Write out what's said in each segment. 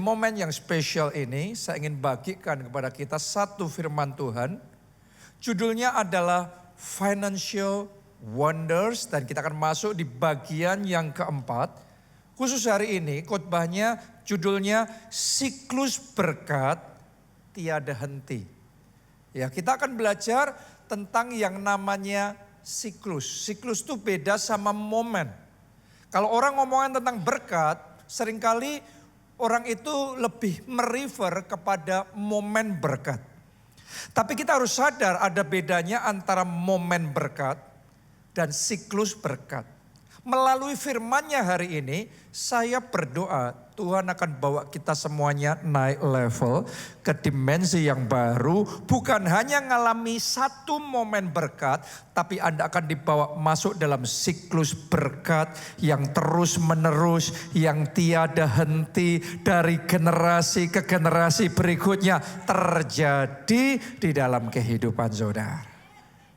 momen yang spesial ini, saya ingin bagikan kepada kita satu firman Tuhan. Judulnya adalah Financial Wonders, dan kita akan masuk di bagian yang keempat. Khusus hari ini khotbahnya judulnya Siklus Berkat Tiada Henti. Ya, kita akan belajar tentang yang namanya siklus. Siklus itu beda sama momen. Kalau orang ngomongin tentang berkat, seringkali orang itu lebih merefer kepada momen berkat. Tapi kita harus sadar ada bedanya antara momen berkat dan siklus berkat. Melalui firman-Nya hari ini, saya berdoa Tuhan akan bawa kita semuanya naik level ke dimensi yang baru. Bukan hanya ngalami satu momen berkat, tapi Anda akan dibawa masuk dalam siklus berkat yang terus menerus, yang tiada henti dari generasi ke generasi berikutnya terjadi di dalam kehidupan saudara.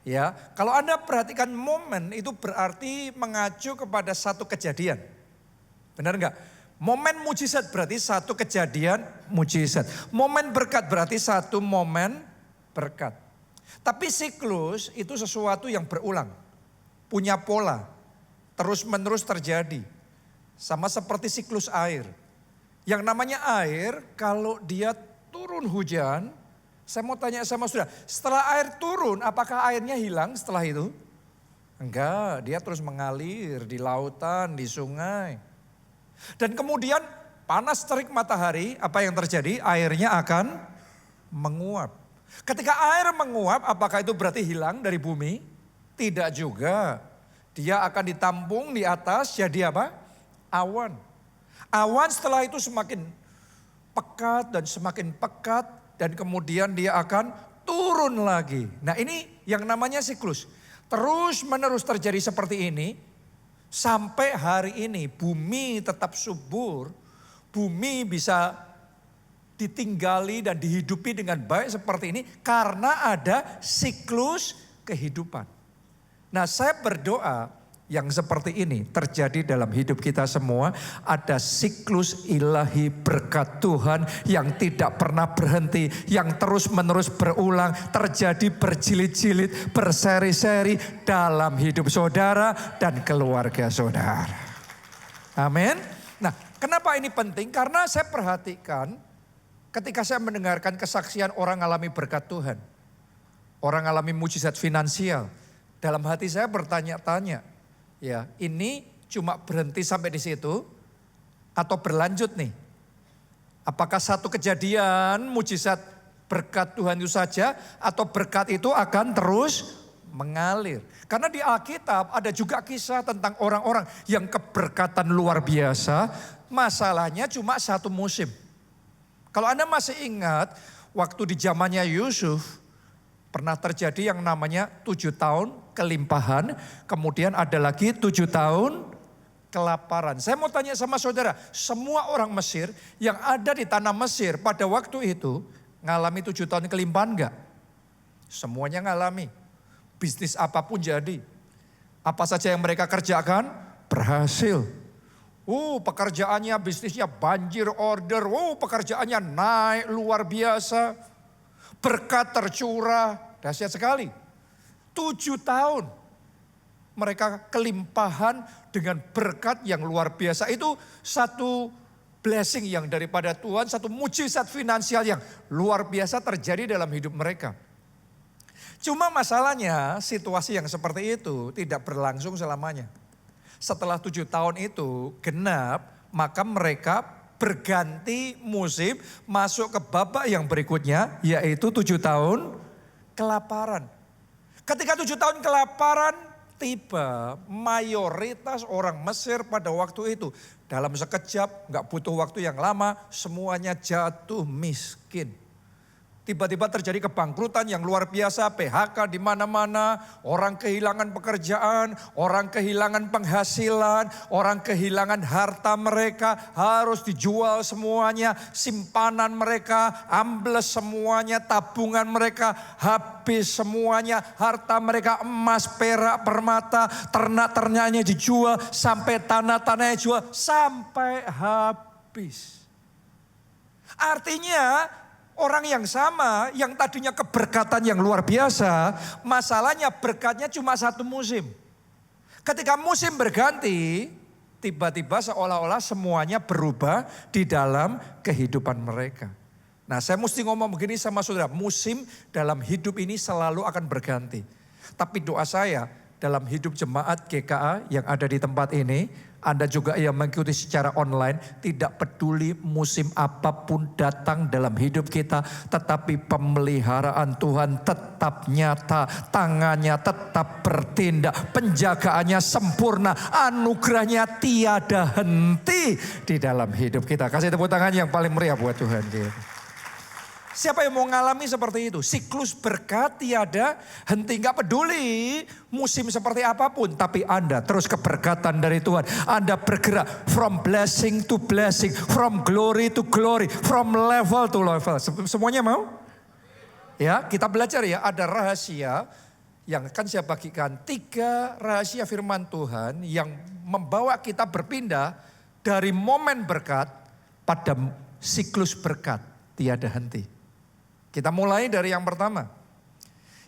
Ya, kalau Anda perhatikan momen itu berarti mengacu kepada satu kejadian. Benar enggak? Momen mujizat berarti satu kejadian mujizat. Momen berkat berarti satu momen berkat. Tapi siklus itu sesuatu yang berulang. Punya pola. Terus menerus terjadi. Sama seperti siklus air. Yang namanya air kalau dia turun hujan, saya mau tanya sama saudara, setelah air turun, apakah airnya hilang setelah itu? Enggak, dia terus mengalir di lautan, di sungai. Dan kemudian panas terik matahari, apa yang terjadi? Airnya akan menguap. Ketika air menguap, apakah itu berarti hilang dari bumi? Tidak juga. Dia akan ditampung di atas, jadi apa? Awan. Awan setelah itu semakin pekat dan semakin pekat. Dan kemudian dia akan turun lagi. Nah ini yang namanya siklus. Terus menerus terjadi seperti ini. Sampai hari ini bumi tetap subur. Bumi bisa ditinggali dan dihidupi dengan baik seperti ini. Karena ada siklus kehidupan. Nah saya berdoa yang seperti ini terjadi dalam hidup kita semua. Ada siklus ilahi berkat Tuhan yang tidak pernah berhenti, yang terus menerus berulang, terjadi berjilid-jilid, berseri-seri dalam hidup saudara dan keluarga saudara. Amin. Nah, kenapa ini penting? Karena saya perhatikan ketika saya mendengarkan kesaksian orang alami berkat Tuhan, orang alami mujizat finansial, dalam hati saya bertanya-tanya, ya, ini cuma berhenti sampai di situ atau berlanjut nih? Apakah satu kejadian mujizat berkat Tuhan itu saja atau berkat itu akan terus mengalir? Karena di Alkitab ada juga kisah tentang orang-orang yang keberkatan luar biasa, masalahnya cuma satu musim. Kalau Anda masih ingat waktu di zamannya Yusuf, pernah terjadi yang namanya 7 tahun kelimpahan, kemudian ada lagi 7 tahun kelaparan. Saya mau tanya sama saudara, semua orang Mesir yang ada di tanah Mesir pada waktu itu ngalami 7 tahun kelimpahan enggak? Semuanya ngalami. Bisnis apapun jadi. Apa saja yang mereka kerjakan berhasil. Pekerjaannya, bisnisnya banjir order. Pekerjaannya naik luar biasa. Berkat tercurah, dahsyat sekali. 7 tahun mereka kelimpahan dengan berkat yang luar biasa. Itu satu blessing yang daripada Tuhan, satu mujizat finansial yang luar biasa terjadi dalam hidup mereka. Cuma masalahnya situasi yang seperti itu tidak berlangsung selamanya. Setelah 7 tahun itu genap, maka mereka berganti musim masuk ke babak yang berikutnya, yaitu 7 tahun kelaparan. Ketika 7 tahun kelaparan tiba, mayoritas orang Mesir pada waktu itu dalam sekejap, gak butuh waktu yang lama, semuanya jatuh miskin. Tiba-tiba terjadi kebangkrutan yang luar biasa, PHK di mana-mana, orang kehilangan pekerjaan, orang kehilangan penghasilan, orang kehilangan harta mereka, harus dijual semuanya, simpanan mereka ambles semuanya, tabungan mereka habis semuanya, harta mereka emas, perak, permata, ternak-ternaknya dijual, sampai tanah-tanahnya dijual, sampai habis. Artinya orang yang sama, yang tadinya keberkatan yang luar biasa, masalahnya berkatnya cuma satu musim. Ketika musim berganti, tiba-tiba seolah-olah semuanya berubah di dalam kehidupan mereka. Nah, saya mesti ngomong begini sama saudara, musim dalam hidup ini selalu akan berganti. Tapi doa saya dalam hidup jemaat GKA yang ada di tempat ini, Anda juga yang mengikuti secara online, tidak peduli musim apapun datang dalam hidup kita, tetapi pemeliharaan Tuhan tetap nyata, tangannya tetap bertindak, penjagaannya sempurna, anugerahnya tiada henti di dalam hidup kita. Kasih tepuk tangan yang paling meriah buat Tuhan kita. Siapa yang mau mengalami seperti itu? Siklus berkat tiada henti, gak peduli musim seperti apapun. Tapi Anda terus keberkatan dari Tuhan. Anda bergerak from blessing to blessing, from glory to glory, from level to level. Semuanya mau? Ya, kita belajar ya, ada rahasia yang akan saya bagikan. 3 rahasia firman Tuhan yang membawa kita berpindah dari momen berkat pada siklus berkat tiada henti. Kita mulai dari yang pertama.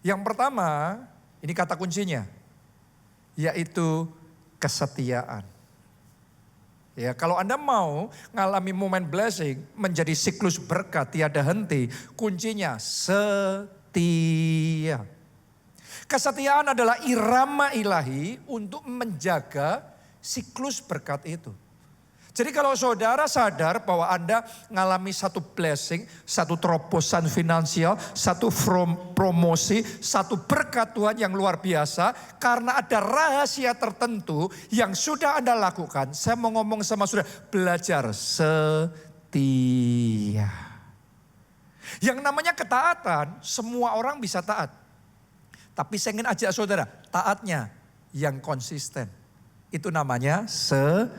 Yang pertama, ini kata kuncinya, yaitu kesetiaan. Ya, kalau Anda mau ngalami momen blessing menjadi siklus berkat tiada henti, kuncinya setia. Kesetiaan adalah irama ilahi untuk menjaga siklus berkat itu. Jadi kalau saudara sadar bahwa Anda ngalami satu blessing, satu terobosan finansial, satu promosi, satu berkat Tuhan yang luar biasa. Karena ada rahasia tertentu yang sudah Anda lakukan. Saya mau ngomong sama saudara, belajar setia. Yang namanya ketaatan, semua orang bisa taat. Tapi saya ingin ajak saudara, taatnya yang konsisten. Itu namanya setia.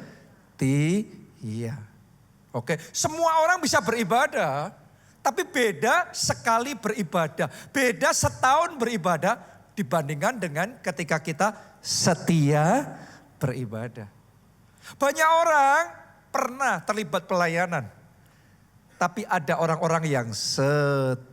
Iya. Oke, semua orang bisa beribadah, tapi beda sekali beribadah. Beda setahun beribadah dibandingkan dengan ketika kita setia beribadah. Banyak orang pernah terlibat pelayanan, tapi ada orang-orang yang setia.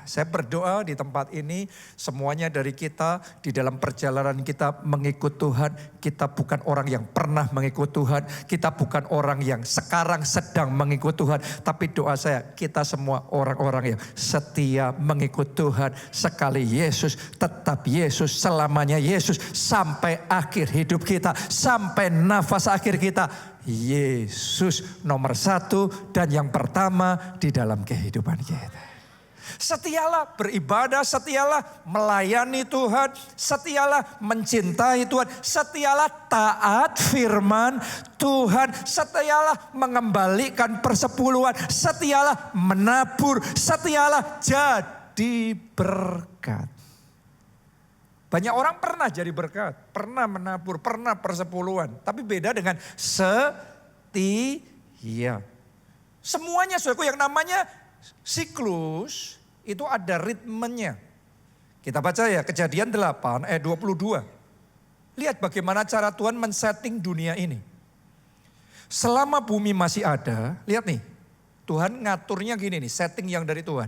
Saya berdoa di tempat ini semuanya dari kita di dalam perjalanan kita mengikut Tuhan. Kita bukan orang yang pernah mengikut Tuhan. Kita bukan orang yang sekarang sedang mengikut Tuhan. Tapi doa saya kita semua orang-orang yang setia mengikut Tuhan. Sekali Yesus tetap Yesus, selamanya Yesus. Sampai akhir hidup kita, sampai nafas akhir kita. Yesus nomor 1 dan yang pertama di dalam kehidupan kita. Setialah beribadah, setialah melayani Tuhan, setialah mencintai Tuhan, setialah taat firman Tuhan, setialah mengembalikan persepuluhan, setialah menabur, setialah jadi berkat. Banyak orang pernah jadi berkat, pernah menabur, pernah persepuluhan. Tapi beda dengan setia. Semuanya saudaraku yang namanya siklus itu ada ritmenya. Kita baca ya Kejadian 8 ayat 22. Lihat bagaimana cara Tuhan men-setting dunia ini. Selama bumi masih ada, lihat nih. Tuhan ngaturnya gini nih, setting yang dari Tuhan.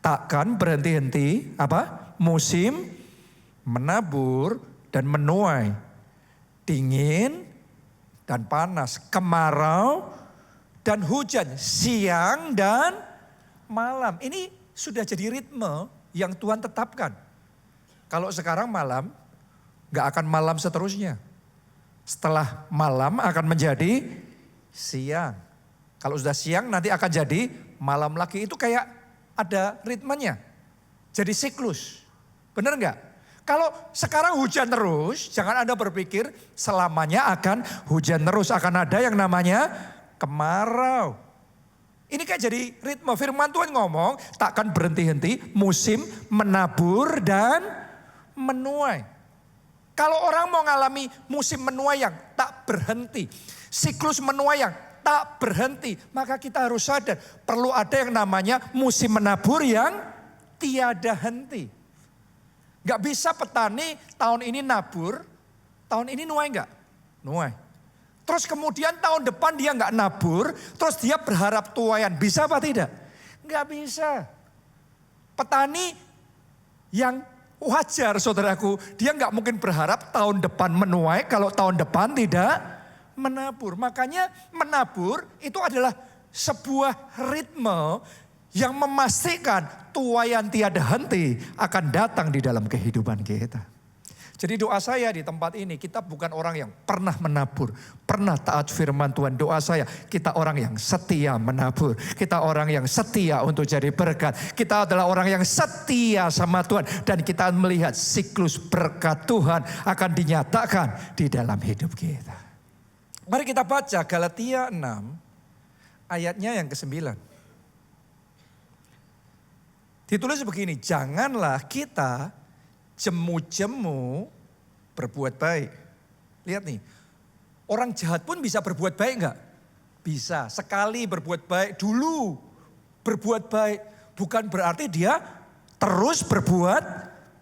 Takkan berhenti-henti musim menabur dan menuai, dingin dan panas, kemarau dan hujan, siang dan malam. Ini sudah jadi ritme yang Tuhan tetapkan. Kalau sekarang malam, gak akan malam seterusnya. Setelah malam akan menjadi siang. Kalau sudah siang nanti akan jadi malam lagi. Itu kayak ada ritmenya. Jadi siklus. Benar gak? Kalau sekarang hujan terus, jangan Anda berpikir selamanya akan hujan terus. Akan ada yang namanya kemarau. Ini kayak jadi ritme. Firman Tuhan ngomong, takkan berhenti-henti musim menabur dan menuai. Kalau orang mau ngalami musim menuai yang tak berhenti, siklus menuai yang tak berhenti, maka kita harus sadar perlu ada yang namanya musim menabur yang tiada henti. Gak bisa petani tahun ini nabur, tahun ini nuai gak? Nuai. Terus kemudian tahun depan dia nggak nabur, terus dia berharap tuaian. Bisa apa tidak? Nggak bisa. Petani yang wajar saudaraku, dia nggak mungkin berharap tahun depan menuai kalau tahun depan tidak menabur. Makanya menabur itu adalah sebuah ritme yang memastikan tuaian tiada henti akan datang di dalam kehidupan kita. Jadi doa saya di tempat ini, kita bukan orang yang pernah menabur, pernah taat firman Tuhan. Doa saya, kita orang yang setia menabur. Kita orang yang setia untuk jadi berkat. Kita adalah orang yang setia sama Tuhan. Dan kita melihat siklus berkat Tuhan akan dinyatakan di dalam hidup kita. Mari kita baca Galatia 6 ayatnya yang ke-9. Ditulis begini, janganlah kita jemu-jemu berbuat baik. Lihat nih, orang jahat pun bisa berbuat baik enggak? Bisa, sekali berbuat baik, dulu berbuat baik. Bukan berarti dia terus berbuat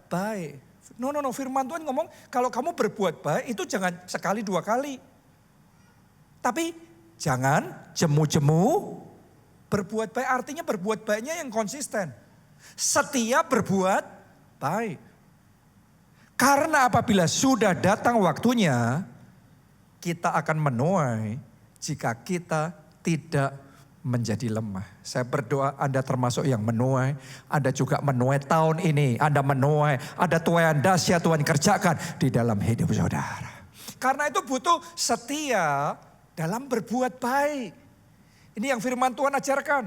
baik. No, firman Tuhan ngomong kalau kamu berbuat baik itu jangan sekali dua kali. Tapi jangan jemu-jemu berbuat baik, artinya berbuat baiknya yang konsisten. Setia berbuat baik. Karena apabila sudah datang waktunya, kita akan menuai jika kita tidak menjadi lemah. Saya berdoa Anda termasuk yang menuai. Anda juga menuai tahun ini. Anda menuai, ada tuaian dahsyat Tuhan kerjakan di dalam hidup saudara. Karena itu butuh setia dalam berbuat baik. Ini yang firman Tuhan ajarkan.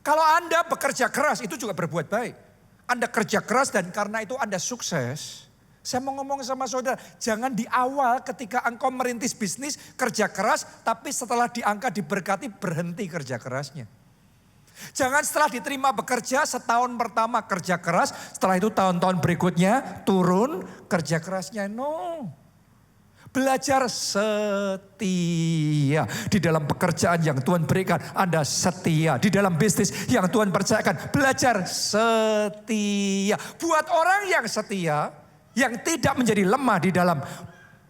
Kalau Anda bekerja keras itu juga berbuat baik. Anda kerja keras dan karena itu Anda sukses. Saya mau ngomong sama saudara, jangan di awal ketika engkau merintis bisnis kerja keras, tapi setelah diangkat diberkati berhenti kerja kerasnya. Jangan setelah diterima bekerja setahun pertama kerja keras, setelah itu tahun-tahun berikutnya turun kerja kerasnya. No. Belajar setia di dalam pekerjaan yang Tuhan berikan. Anda setia di dalam bisnis yang Tuhan percayakan. Belajar setia. Buat orang yang setia, yang tidak menjadi lemah di dalam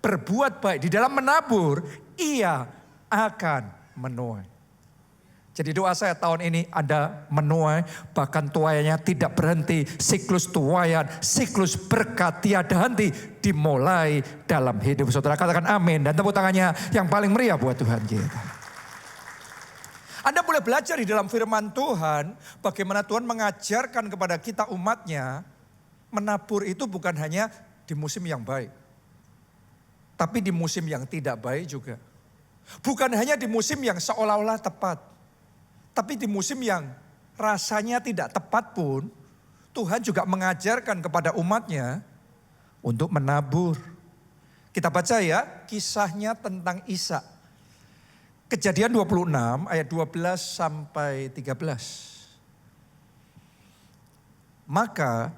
berbuat baik, di dalam menabur, ia akan menuai. Jadi doa saya tahun ini Anda menuai, bahkan tuaiannya tidak berhenti. Siklus tuaian, siklus berkat tiada henti dimulai dalam hidup saudara. Katakan amin dan tepuk tangannya yang paling meriah buat Tuhan kita. Anda boleh belajar di dalam firman Tuhan, bagaimana Tuhan mengajarkan kepada kita umatnya, menabur itu bukan hanya di musim yang baik. Tapi di musim yang tidak baik juga. Bukan hanya di musim yang seolah-olah tepat. Tapi di musim yang rasanya tidak tepat pun, Tuhan juga mengajarkan kepada umatnya untuk menabur. Kita baca ya kisahnya tentang Ishak. Kejadian 26 ayat 12 sampai 13. Maka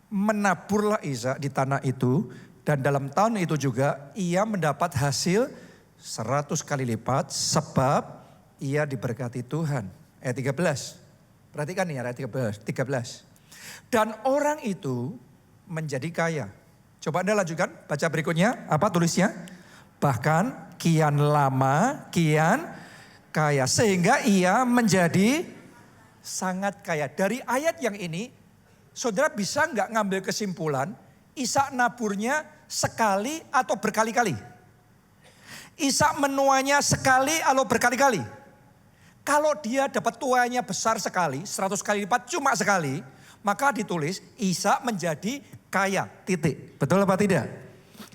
menaburlah Ishak di tanah itu dan dalam tahun itu juga ia mendapat hasil 100 kali lipat sebab ia diberkati Tuhan. Ayat 13. Perhatikan nih ayat 13. Dan orang itu menjadi kaya. Coba Anda lanjutkan, baca berikutnya. Apa tulisnya? Bahkan kian lama, kian kaya. Sehingga ia menjadi sangat kaya. Dari ayat yang ini, saudara bisa nggak ngambil kesimpulan Ishak naburnya sekali atau berkali-kali? Ishak menuainya sekali atau berkali-kali? Kalau dia dapat tuaiannya besar sekali, 100 kali lipat cuma sekali, maka ditulis Ishak menjadi kaya, titik. Betul apa tidak?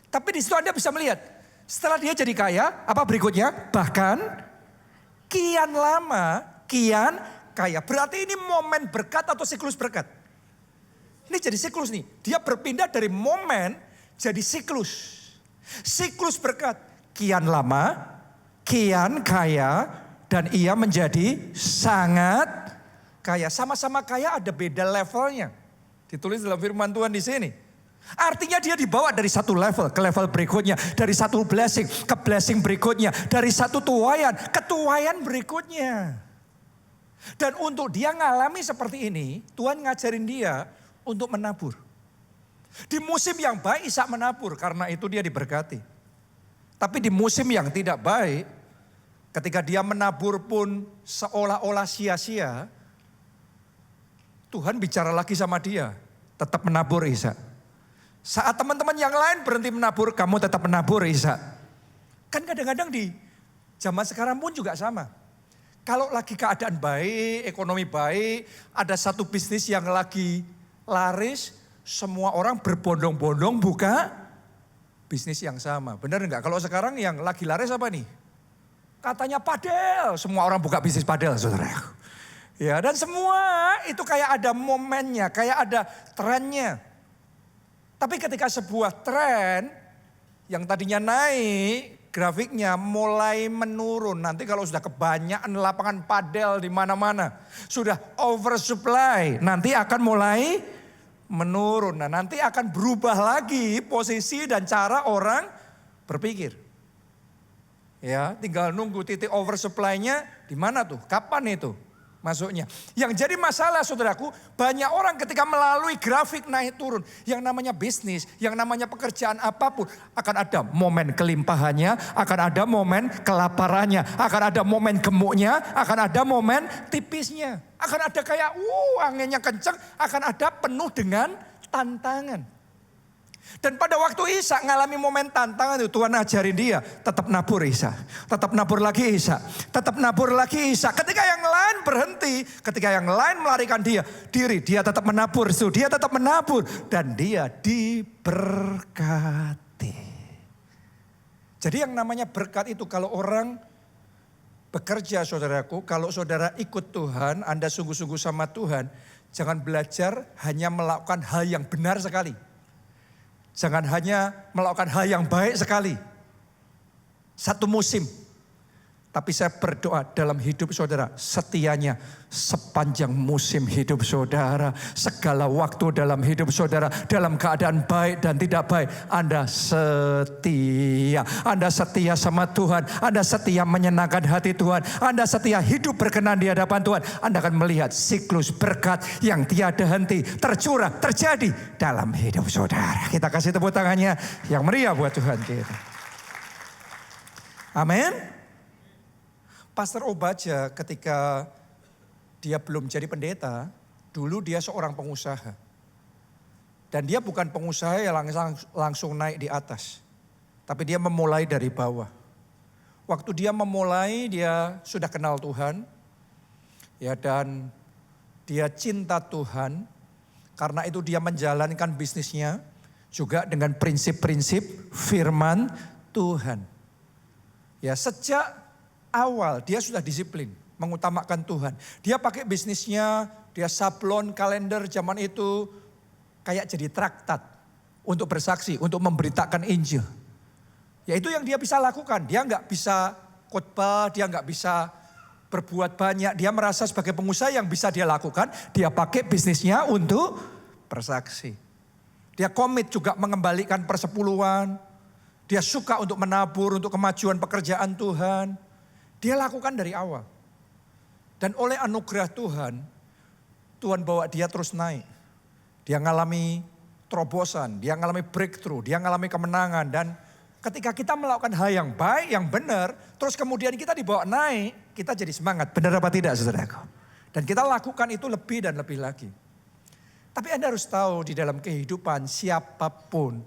Tapi di situ Anda bisa melihat, setelah dia jadi kaya, apa berikutnya? Bahkan kian lama, kian kaya. Berarti ini momen berkat atau siklus berkat? Ini jadi siklus nih. Dia berpindah dari momen jadi siklus. Siklus berkat. Kian lama, kian kaya, dan ia menjadi sangat kaya. Sama-sama kaya ada beda levelnya. Ditulis dalam firman Tuhan di sini. Artinya dia dibawa dari satu level ke level berikutnya. Dari satu blessing ke blessing berikutnya. Dari satu tuaian ke tuaian berikutnya. Dan untuk dia ngalami seperti ini, Tuhan ngajarin dia untuk menabur. Di musim yang baik Ishak menabur, karena itu dia diberkati. Tapi di musim yang tidak baik, ketika dia menabur pun seolah-olah sia-sia, Tuhan bicara lagi sama dia, tetap menabur Ishak. Saat teman-teman yang lain berhenti menabur, kamu tetap menabur Ishak. Kan kadang-kadang di zaman sekarang pun juga sama. Kalau lagi keadaan baik, ekonomi baik, ada satu bisnis yang lagi laris, semua orang berbondong-bondong buka bisnis yang sama. Benar enggak? Kalau sekarang yang lagi laris apa nih? Katanya padel, semua orang buka bisnis padel, saudara. Ya, dan semua itu kayak ada momennya, kayak ada trennya. Tapi ketika sebuah tren yang tadinya naik, grafiknya mulai menurun. Nanti kalau sudah kebanyakan lapangan padel di mana-mana, sudah oversupply, nanti akan mulai menurun. Nah, nanti akan berubah lagi posisi dan cara orang berpikir. Ya, tinggal nunggu titik oversupply-nya di mana tuh? Kapan itu masuknya? Yang jadi masalah saudaraku, banyak orang ketika melalui grafik naik turun. Yang namanya bisnis, yang namanya pekerjaan apapun. Akan ada momen kelimpahannya, akan ada momen kelaparannya, akan ada momen gemuknya, akan ada momen tipisnya. Akan ada kayak anginnya kencang, akan ada penuh dengan tantangan. Dan pada waktu Ishak ngalami momen tantangan itu, Tuhan ajarin dia tetap nabur Ishak. Tetap nabur lagi Ishak. Tetap nabur lagi Ishak. Ketika yang lain berhenti, ketika yang lain melarikan dia tetap menabur. Dia tetap menabur dan dia diberkati. Jadi yang namanya berkat itu kalau orang bekerja saudaraku, kalau saudara ikut Tuhan, Anda sungguh-sungguh sama Tuhan, jangan belajar hanya melakukan hal yang benar sekali. Jangan hanya melakukan hal yang baik sekali. Satu musim. Tapi saya berdoa dalam hidup saudara, setianya sepanjang musim hidup saudara, segala waktu dalam hidup saudara, dalam keadaan baik dan tidak baik, Anda setia. Anda setia sama Tuhan, Anda setia menyenangkan hati Tuhan, Anda setia hidup berkenan di hadapan Tuhan. Anda akan melihat siklus berkat yang tiada henti tercurah, terjadi dalam hidup saudara. Kita kasih tepuk tangannya yang meriah buat Tuhan kita. Amin. Pastor Obaja ketika dia belum jadi pendeta, dulu dia seorang pengusaha. Dan dia bukan pengusaha yang langsung naik di atas. Tapi dia memulai dari bawah. Waktu dia memulai, dia sudah kenal Tuhan. Ya, dan dia cinta Tuhan. Karena itu dia menjalankan bisnisnya juga dengan prinsip-prinsip firman Tuhan. Ya, sejak awal dia sudah disiplin, mengutamakan Tuhan. Dia pakai bisnisnya, dia sablon, kalender zaman itu kayak jadi traktat untuk bersaksi, untuk memberitakan Injil. Ya itu yang dia bisa lakukan. Dia nggak bisa khotbah, dia nggak bisa berbuat banyak. Dia merasa sebagai pengusaha yang bisa dia lakukan, dia pakai bisnisnya untuk bersaksi. Dia komit juga mengembalikan persepuluhan. Dia suka untuk menabur, untuk kemajuan pekerjaan Tuhan. Dia lakukan dari awal. Dan oleh anugerah Tuhan, Tuhan bawa dia terus naik. Dia ngalami terobosan, dia ngalami breakthrough, dia ngalami kemenangan. Dan ketika kita melakukan hal yang baik, yang benar, terus kemudian kita dibawa naik, kita jadi semangat. Benar apa tidak saudaraku? Dan kita lakukan itu lebih dan lebih lagi. Tapi Anda harus tahu di dalam kehidupan siapapun,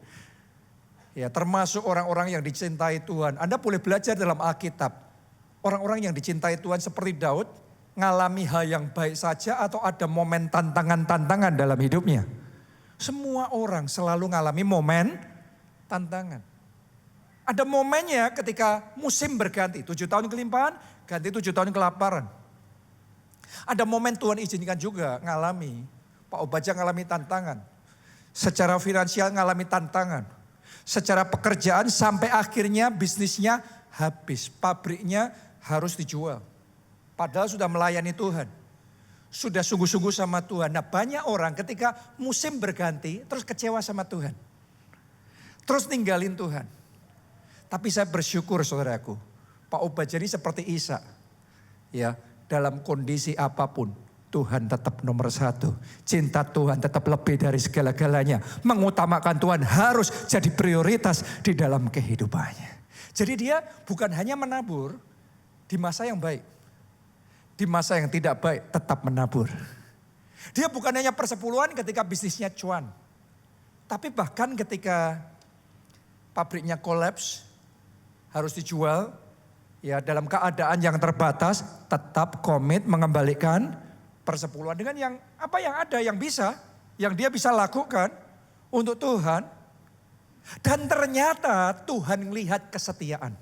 ya termasuk orang-orang yang dicintai Tuhan. Anda boleh belajar dalam Alkitab. Orang-orang yang dicintai Tuhan seperti Daud, ngalami hal yang baik saja atau ada momen tantangan-tantangan dalam hidupnya. Semua orang selalu ngalami momen tantangan. Ada momennya ketika musim berganti, 7 tahun kelimpahan, ganti 7 tahun kelaparan. Ada momen Tuhan izinkan juga ngalami, Pak Obaja ngalami tantangan. Secara finansial ngalami tantangan. Secara pekerjaan sampai akhirnya bisnisnya habis, pabriknya harus dijual. Padahal sudah melayani Tuhan. Sudah sungguh-sungguh sama Tuhan. Nah banyak orang ketika musim berganti terus kecewa sama Tuhan. Terus ninggalin Tuhan. Tapi saya bersyukur saudaraku. Pak Obaja ini seperti Ishak. Ya, dalam kondisi apapun Tuhan tetap nomor 1. Cinta Tuhan tetap lebih dari segala-galanya. Mengutamakan Tuhan harus jadi prioritas di dalam kehidupannya. Jadi dia bukan hanya menabur di masa yang baik. Di masa yang tidak baik tetap menabur. Dia bukan hanya persepuluhan ketika bisnisnya cuan. Tapi bahkan ketika pabriknya kolaps, harus dijual, ya dalam keadaan yang terbatas, tetap komit mengembalikan persepuluhan dengan yang apa yang ada, yang bisa, yang dia bisa lakukan untuk Tuhan. Dan ternyata Tuhan melihat kesetiaan.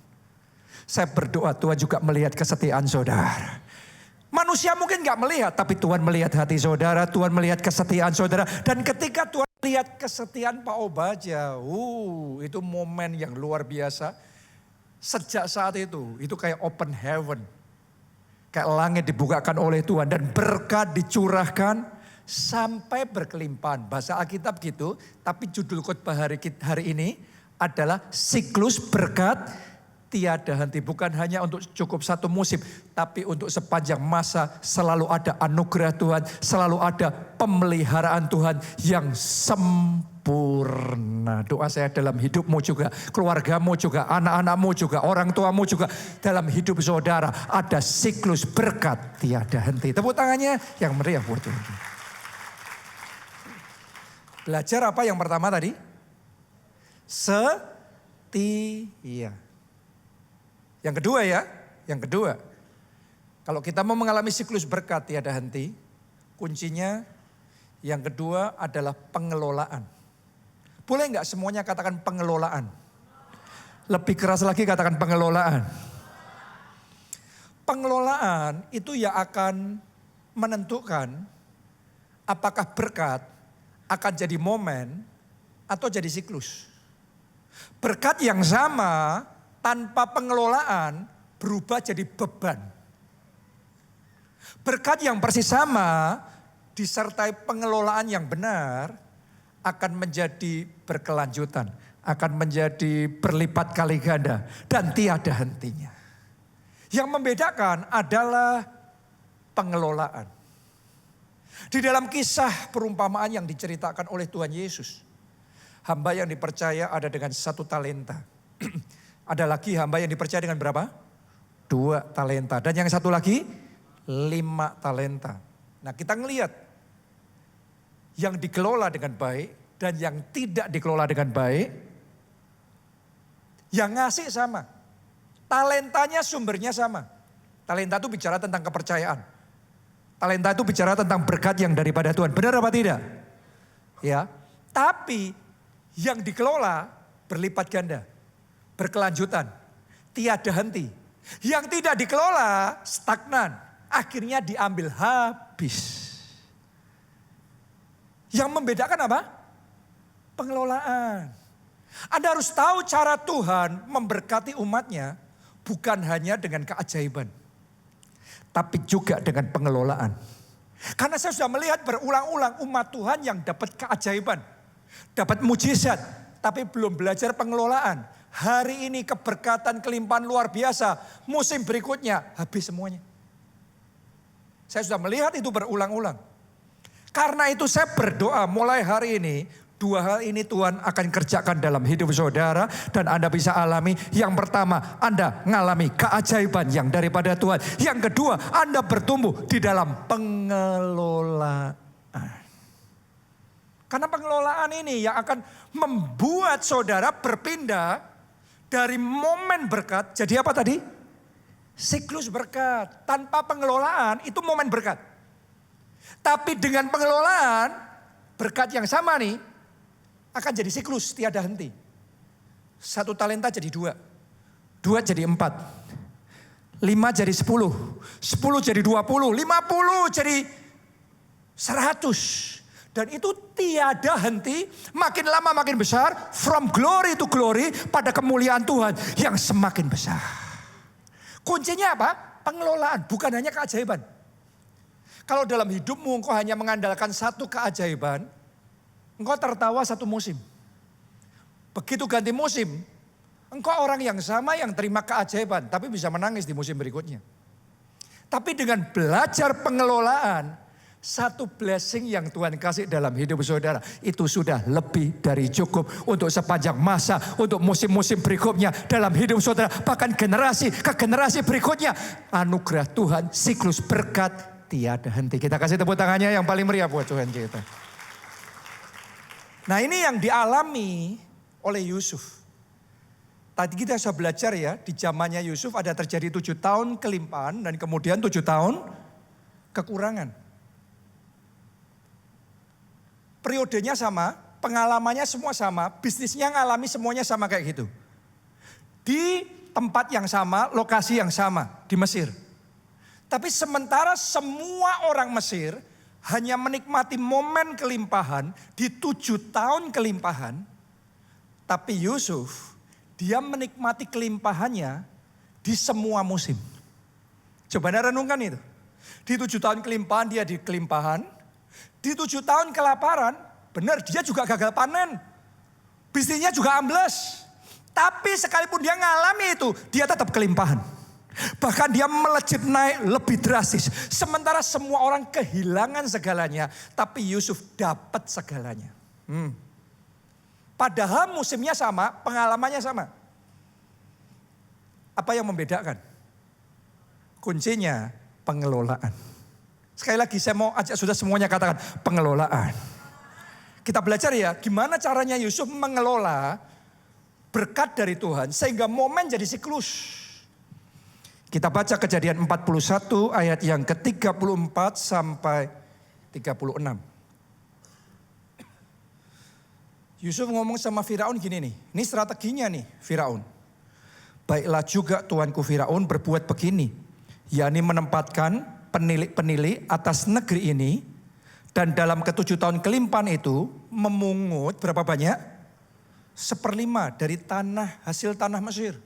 Saya berdoa Tuhan juga melihat kesetiaan saudara. Manusia mungkin gak melihat, tapi Tuhan melihat hati saudara, Tuhan melihat kesetiaan saudara. Dan ketika Tuhan melihat kesetiaan Pak Obaja, itu momen yang luar biasa. Sejak saat itu kayak open heaven. Kayak langit dibukakan oleh Tuhan dan berkat dicurahkan sampai berkelimpahan. Bahasa Alkitab gitu, tapi judul khotbah hari ini adalah siklus berkat tiada henti. Bukan hanya untuk cukup satu musim, tapi untuk sepanjang masa selalu ada anugerah Tuhan, selalu ada pemeliharaan Tuhan yang sempurna. Doa saya dalam hidupmu juga, keluargamu juga, anak-anakmu juga, orang tuamu juga, dalam hidup saudara ada siklus berkat tiada henti. Tepuk tangannya yang meriah buat Tuhan. Belajar apa yang pertama tadi? Setia. Yang kedua ya, kalau kita mau mengalami siklus berkat tiada henti, kuncinya yang kedua adalah pengelolaan. Boleh nggak semuanya katakan pengelolaan? Lebih keras lagi katakan pengelolaan. Pengelolaan itu yang akan menentukan apakah berkat akan jadi momen atau jadi siklus. Berkat yang sama tanpa pengelolaan berubah jadi beban. Berkat yang persis sama disertai pengelolaan yang benar akan menjadi berkelanjutan, akan menjadi berlipat kali ganda dan tiada hentinya. Yang membedakan adalah pengelolaan. Di dalam kisah perumpamaan yang diceritakan oleh Tuhan Yesus, hamba yang dipercaya ada dengan 1 talenta. Ada lagi hamba yang dipercaya dengan berapa? 2 talenta. Dan yang satu lagi 5 talenta. Nah kita ngelihat yang dikelola dengan baik dan yang tidak dikelola dengan baik, yang ngasih sama. Talentanya sumbernya sama. Talenta itu bicara tentang kepercayaan. Talenta itu bicara tentang berkat yang daripada Tuhan. Benar apa tidak? Ya. Tapi yang dikelola berlipat ganda. Berkelanjutan. Tiada henti. Yang tidak dikelola stagnan. Akhirnya diambil habis. Yang membedakan apa? Pengelolaan. Anda harus tahu cara Tuhan memberkati umatnya bukan hanya dengan keajaiban. Tapi juga dengan pengelolaan. Karena saya sudah melihat berulang-ulang umat Tuhan yang dapat keajaiban. Dapat mujizat. Tapi belum belajar pengelolaan. Hari ini keberkatan kelimpahan luar biasa. Musim berikutnya habis semuanya. Saya sudah melihat itu berulang-ulang. Karena itu saya berdoa mulai hari ini. 2 hal ini Tuhan akan kerjakan dalam hidup saudara dan Anda bisa alami. Yang pertama, Anda mengalami keajaiban yang daripada Tuhan. Yang kedua, Anda bertumbuh di dalam pengelolaan. Karena pengelolaan ini yang akan membuat saudara berpindah dari momen berkat. Jadi apa tadi? Siklus berkat. Tanpa pengelolaan itu momen berkat. Tapi dengan pengelolaan berkat yang sama nih. Akan jadi siklus tiada henti. 1 talenta jadi 2. 2 jadi 4. 5 jadi 10. 10 jadi 20. 50 jadi 100. Dan itu tiada henti. Makin lama makin besar. From glory to glory. Pada kemuliaan Tuhan yang semakin besar. Kuncinya apa? Pengelolaan. Bukan hanya keajaiban. Kalau dalam hidupmu engkau hanya mengandalkan 1 keajaiban. Engkau tertawa 1 musim. Begitu ganti musim, engkau orang yang sama yang terima keajaiban, tapi bisa menangis di musim berikutnya. Tapi dengan belajar pengelolaan, Satu blessing yang Tuhan kasih dalam hidup saudara, itu sudah lebih dari cukup untuk sepanjang masa, untuk musim-musim berikutnya dalam hidup saudara. Bahkan generasi ke generasi berikutnya, anugerah Tuhan, siklus berkat tiada henti. Kita kasih tepuk tangannya yang paling meriah buat Tuhan kita. Nah, ini yang dialami oleh Yusuf. Tadi kita sudah belajar ya, di zamannya Yusuf ada terjadi 7 tahun kelimpahan dan kemudian 7 tahun kekurangan. Periodenya sama, pengalamannya semua sama, bisnisnya ngalami semuanya sama kayak gitu. Di tempat yang sama, lokasi yang sama, di Mesir. Tapi sementara semua orang Mesir hanya menikmati momen kelimpahan di 7 tahun kelimpahan. Tapi Yusuf, dia menikmati kelimpahannya di semua musim. Coba Anda renungkan itu. Di 7 tahun kelimpahan dia di kelimpahan. Di 7 tahun kelaparan, benar dia juga gagal panen. Bisnisnya juga ambles. Tapi sekalipun dia ngalami itu, dia tetap kelimpahan. Bahkan dia melejit naik lebih drastis. Sementara semua orang kehilangan segalanya, tapi Yusuf dapat segalanya. Padahal musimnya sama, pengalamannya sama. Apa yang membedakan? Kuncinya pengelolaan. Sekali lagi saya mau ajak sudah semuanya katakan pengelolaan. Kita belajar ya gimana caranya Yusuf mengelola berkat dari Tuhan sehingga momen jadi siklus. Kita baca Kejadian 41 ayat yang ke-34 sampai 36. Yusuf ngomong sama Firaun gini nih, ini strateginya nih Firaun. Baiklah juga tuanku Firaun berbuat begini, yakni menempatkan penilik-penilik atas negeri ini, dan dalam ke-7 tahun kelimpahan itu memungut berapa banyak? 1/5 dari hasil tanah Mesir.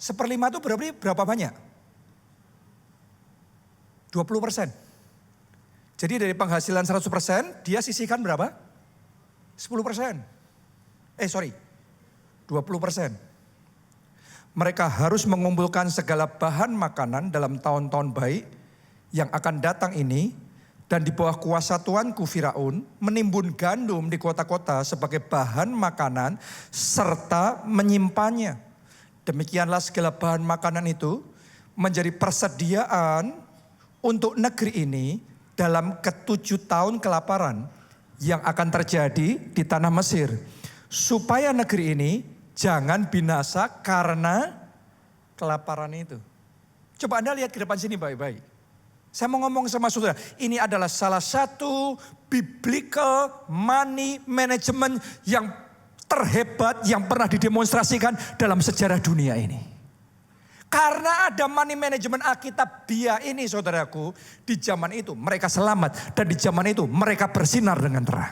1/5 itu berapa banyak? 20%. Jadi dari penghasilan 100% dia sisihkan berapa? 10%. 20%. Mereka harus mengumpulkan segala bahan makanan dalam tahun-tahun baik yang akan datang ini, dan di bawah kuasa tuanku Firaun menimbun gandum di kota-kota sebagai bahan makanan serta menyimpannya. Demikianlah segala bahan makanan itu menjadi persediaan untuk negeri ini dalam ke-7 tahun kelaparan yang akan terjadi di tanah Mesir. Supaya negeri ini jangan binasa karena kelaparan itu. Coba Anda lihat ke depan sini baik-baik. Saya mau ngomong sama saudara, ini adalah salah satu biblical money management yang terhebat yang pernah didemonstrasikan dalam sejarah dunia ini. Karena ada money management Alkitabiah ini saudaraku, di zaman itu mereka selamat dan di zaman itu mereka bersinar dengan terang.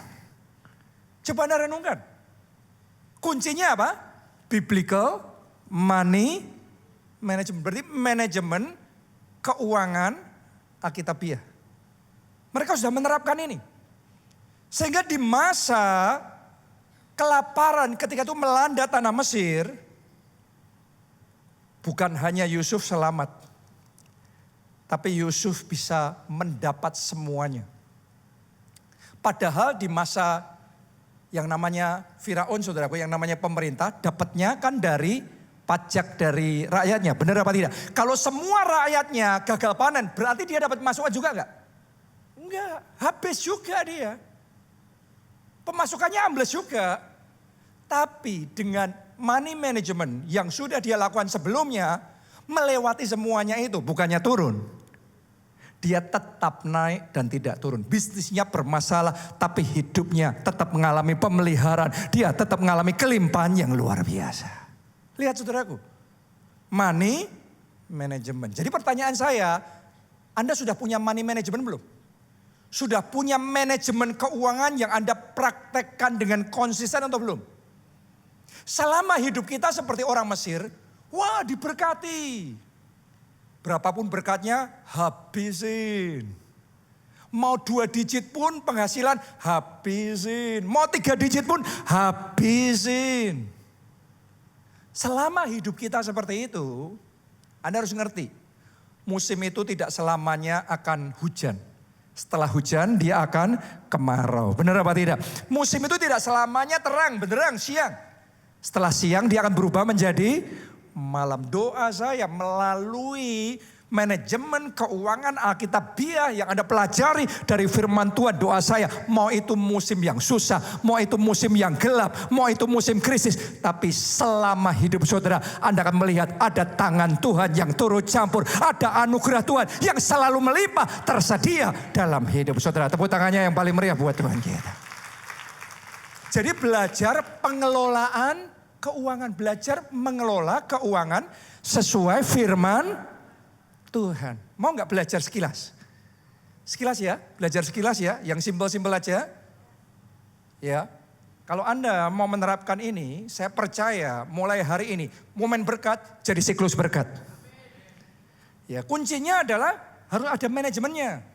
Coba Anda renungkan. Kuncinya apa? Biblical money management. Berarti manajemen keuangan Alkitabiah. Mereka sudah menerapkan ini. Sehingga di masa kelaparan ketika itu melanda tanah Mesir, bukan hanya Yusuf selamat, tapi Yusuf bisa mendapat semuanya. Padahal di masa yang namanya Firaun, saudaraku, yang namanya pemerintah, dapatnya kan dari pajak dari rakyatnya, benar apa tidak? Kalau semua rakyatnya gagal panen, berarti dia dapat masukan juga enggak? Enggak, habis juga dia. Pemasukannya ambles juga. Tapi dengan money management yang sudah dia lakukan sebelumnya, melewati semuanya itu, bukannya turun. Dia tetap naik dan tidak turun. Bisnisnya bermasalah, tapi hidupnya tetap mengalami pemeliharaan. Dia tetap mengalami kelimpahan yang luar biasa. Lihat saudaraku, money management. Jadi pertanyaan saya, Anda sudah punya money management belum? Sudah punya manajemen keuangan yang Anda praktekkan dengan konsisten atau belum? Selama hidup kita seperti orang Mesir, wah diberkati. Berapapun berkatnya, habisin. Mau 2 digit pun penghasilan, habisin. Mau 3 digit pun, habisin. Selama hidup kita seperti itu, Anda harus ngerti, musim itu tidak selamanya akan hujan. Setelah hujan dia akan kemarau. Benar apa tidak? Musim itu tidak selamanya terang, benderang, siang. Setelah siang dia akan berubah menjadi malam. Doa saya melalui manajemen keuangan Alkitabiah yang Anda pelajari dari firman Tuhan, doa saya, mau itu musim yang susah, mau itu musim yang gelap, mau itu musim krisis, tapi selama hidup saudara, Anda akan melihat ada tangan Tuhan yang turut campur, ada anugerah Tuhan yang selalu melimpah tersedia dalam hidup saudara. Tepuk tangannya yang paling meriah buat Tuhan kita. Jadi belajar pengelolaan keuangan, belajar mengelola keuangan sesuai firman Tuhan. Mau nggak belajar sekilas? Sekilas ya, belajar sekilas ya, yang simpel-simpel aja. Ya, kalau Anda mau menerapkan ini, saya percaya mulai hari ini, momen berkat jadi siklus berkat. Ya, kuncinya adalah harus ada manajemennya.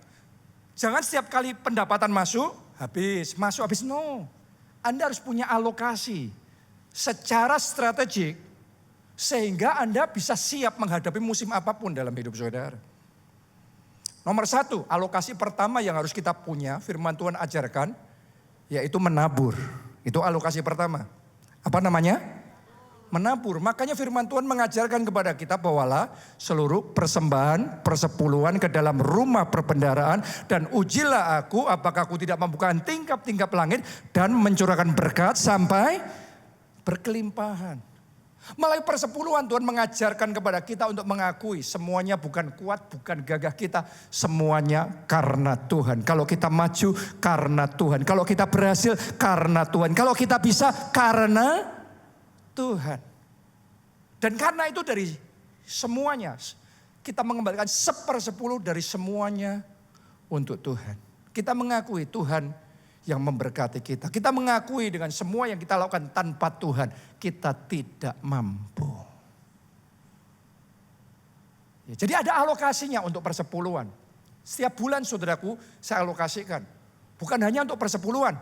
Jangan setiap kali pendapatan masuk, habis. No. Anda harus punya alokasi secara strategik, sehingga Anda bisa siap menghadapi musim apapun dalam hidup saudara. Nomor 1, alokasi pertama yang harus kita punya, firman Tuhan ajarkan, yaitu menabur. Itu alokasi pertama. Apa namanya? Menabur. Makanya firman Tuhan mengajarkan kepada kita, bawalah seluruh persembahan, persepuluhan ke dalam rumah perbendaharaan, dan ujilah aku apakah aku tidak membukakan tingkap-tingkap langit dan mencurahkan berkat sampai berkelimpahan. Melalui persepuluhan Tuhan mengajarkan kepada kita untuk mengakui semuanya bukan kuat, bukan gagah kita. Semuanya karena Tuhan. Kalau kita maju karena Tuhan. Kalau kita berhasil karena Tuhan. Kalau kita bisa karena Tuhan. Dan karena itu dari semuanya kita mengembalikan 1/10 dari semuanya untuk Tuhan. Kita mengakui Tuhan yang memberkati kita. Kita mengakui dengan semua yang kita lakukan tanpa Tuhan, kita tidak mampu. Ya, jadi ada alokasinya untuk persepuluhan. Setiap bulan saudaraku saya alokasikan. Bukan hanya untuk persepuluhan,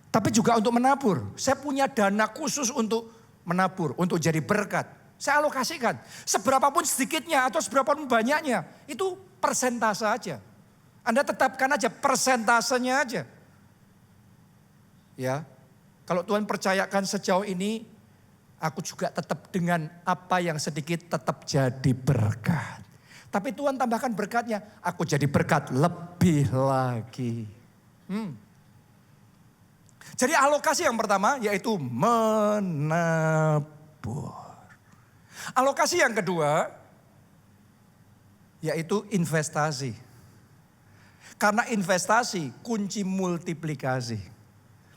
tapi juga untuk menabur. Saya punya dana khusus untuk menabur, untuk jadi berkat. Saya alokasikan. Seberapapun sedikitnya atau seberapapun banyaknya, itu persentase aja. Anda tetapkan aja persentasenya aja. Ya, kalau Tuhan percayakan sejauh ini, aku juga tetap dengan apa yang sedikit tetap jadi berkat. Tapi Tuhan tambahkan berkatnya, aku jadi berkat lebih lagi. Jadi alokasi yang pertama yaitu menabur. Alokasi yang kedua yaitu investasi. Karena investasi kunci multiplikasi.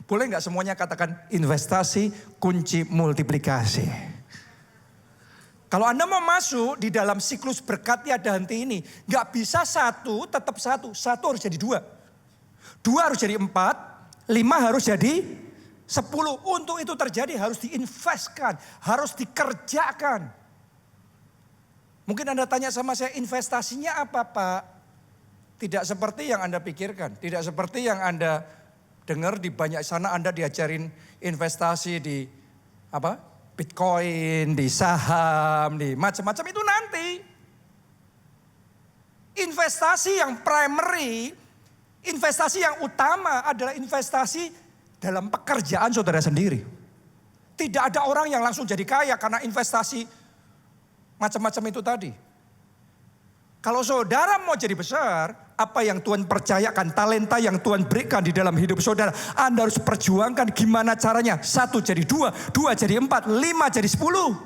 Boleh nggak semuanya katakan investasi kunci multiplikasi. Kalau Anda mau masuk di dalam siklus berkat tiada henti ini, nggak bisa satu tetap satu, satu harus jadi dua, dua harus jadi 4, 5 harus jadi 10. Untuk itu terjadi harus diinvestkan, harus dikerjakan. Mungkin Anda tanya sama saya, investasinya apa Pak? Tidak seperti yang Anda pikirkan, tidak seperti yang Anda dengar di banyak sana. Anda diajarin investasi di Bitcoin, di saham, di macam-macam. Itu nanti. Investasi yang primary, investasi yang utama adalah investasi dalam pekerjaan saudara sendiri. Tidak ada orang yang langsung jadi kaya karena investasi macam-macam itu tadi. Kalau saudara mau jadi besar, apa yang Tuhan percayakan, talenta yang Tuhan berikan di dalam hidup saudara, Anda harus perjuangkan gimana caranya. 1 jadi 2, 2 jadi 4, 5 jadi 10.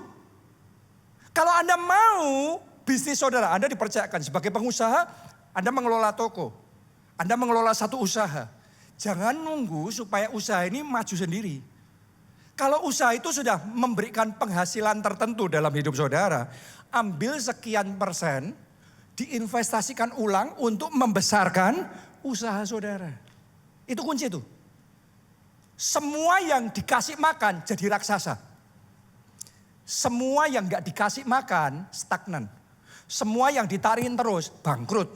Kalau Anda mau bisnis saudara, Anda dipercayakan sebagai pengusaha, Anda mengelola toko, Anda mengelola satu usaha. Jangan nunggu supaya usaha ini maju sendiri. Kalau usaha itu sudah memberikan penghasilan tertentu dalam hidup saudara, ambil sekian persen, diinvestasikan ulang untuk membesarkan usaha saudara. Itu kunci itu. Semua yang dikasih makan jadi raksasa. Semua yang gak dikasih makan stagnan. Semua yang ditarin terus bangkrut.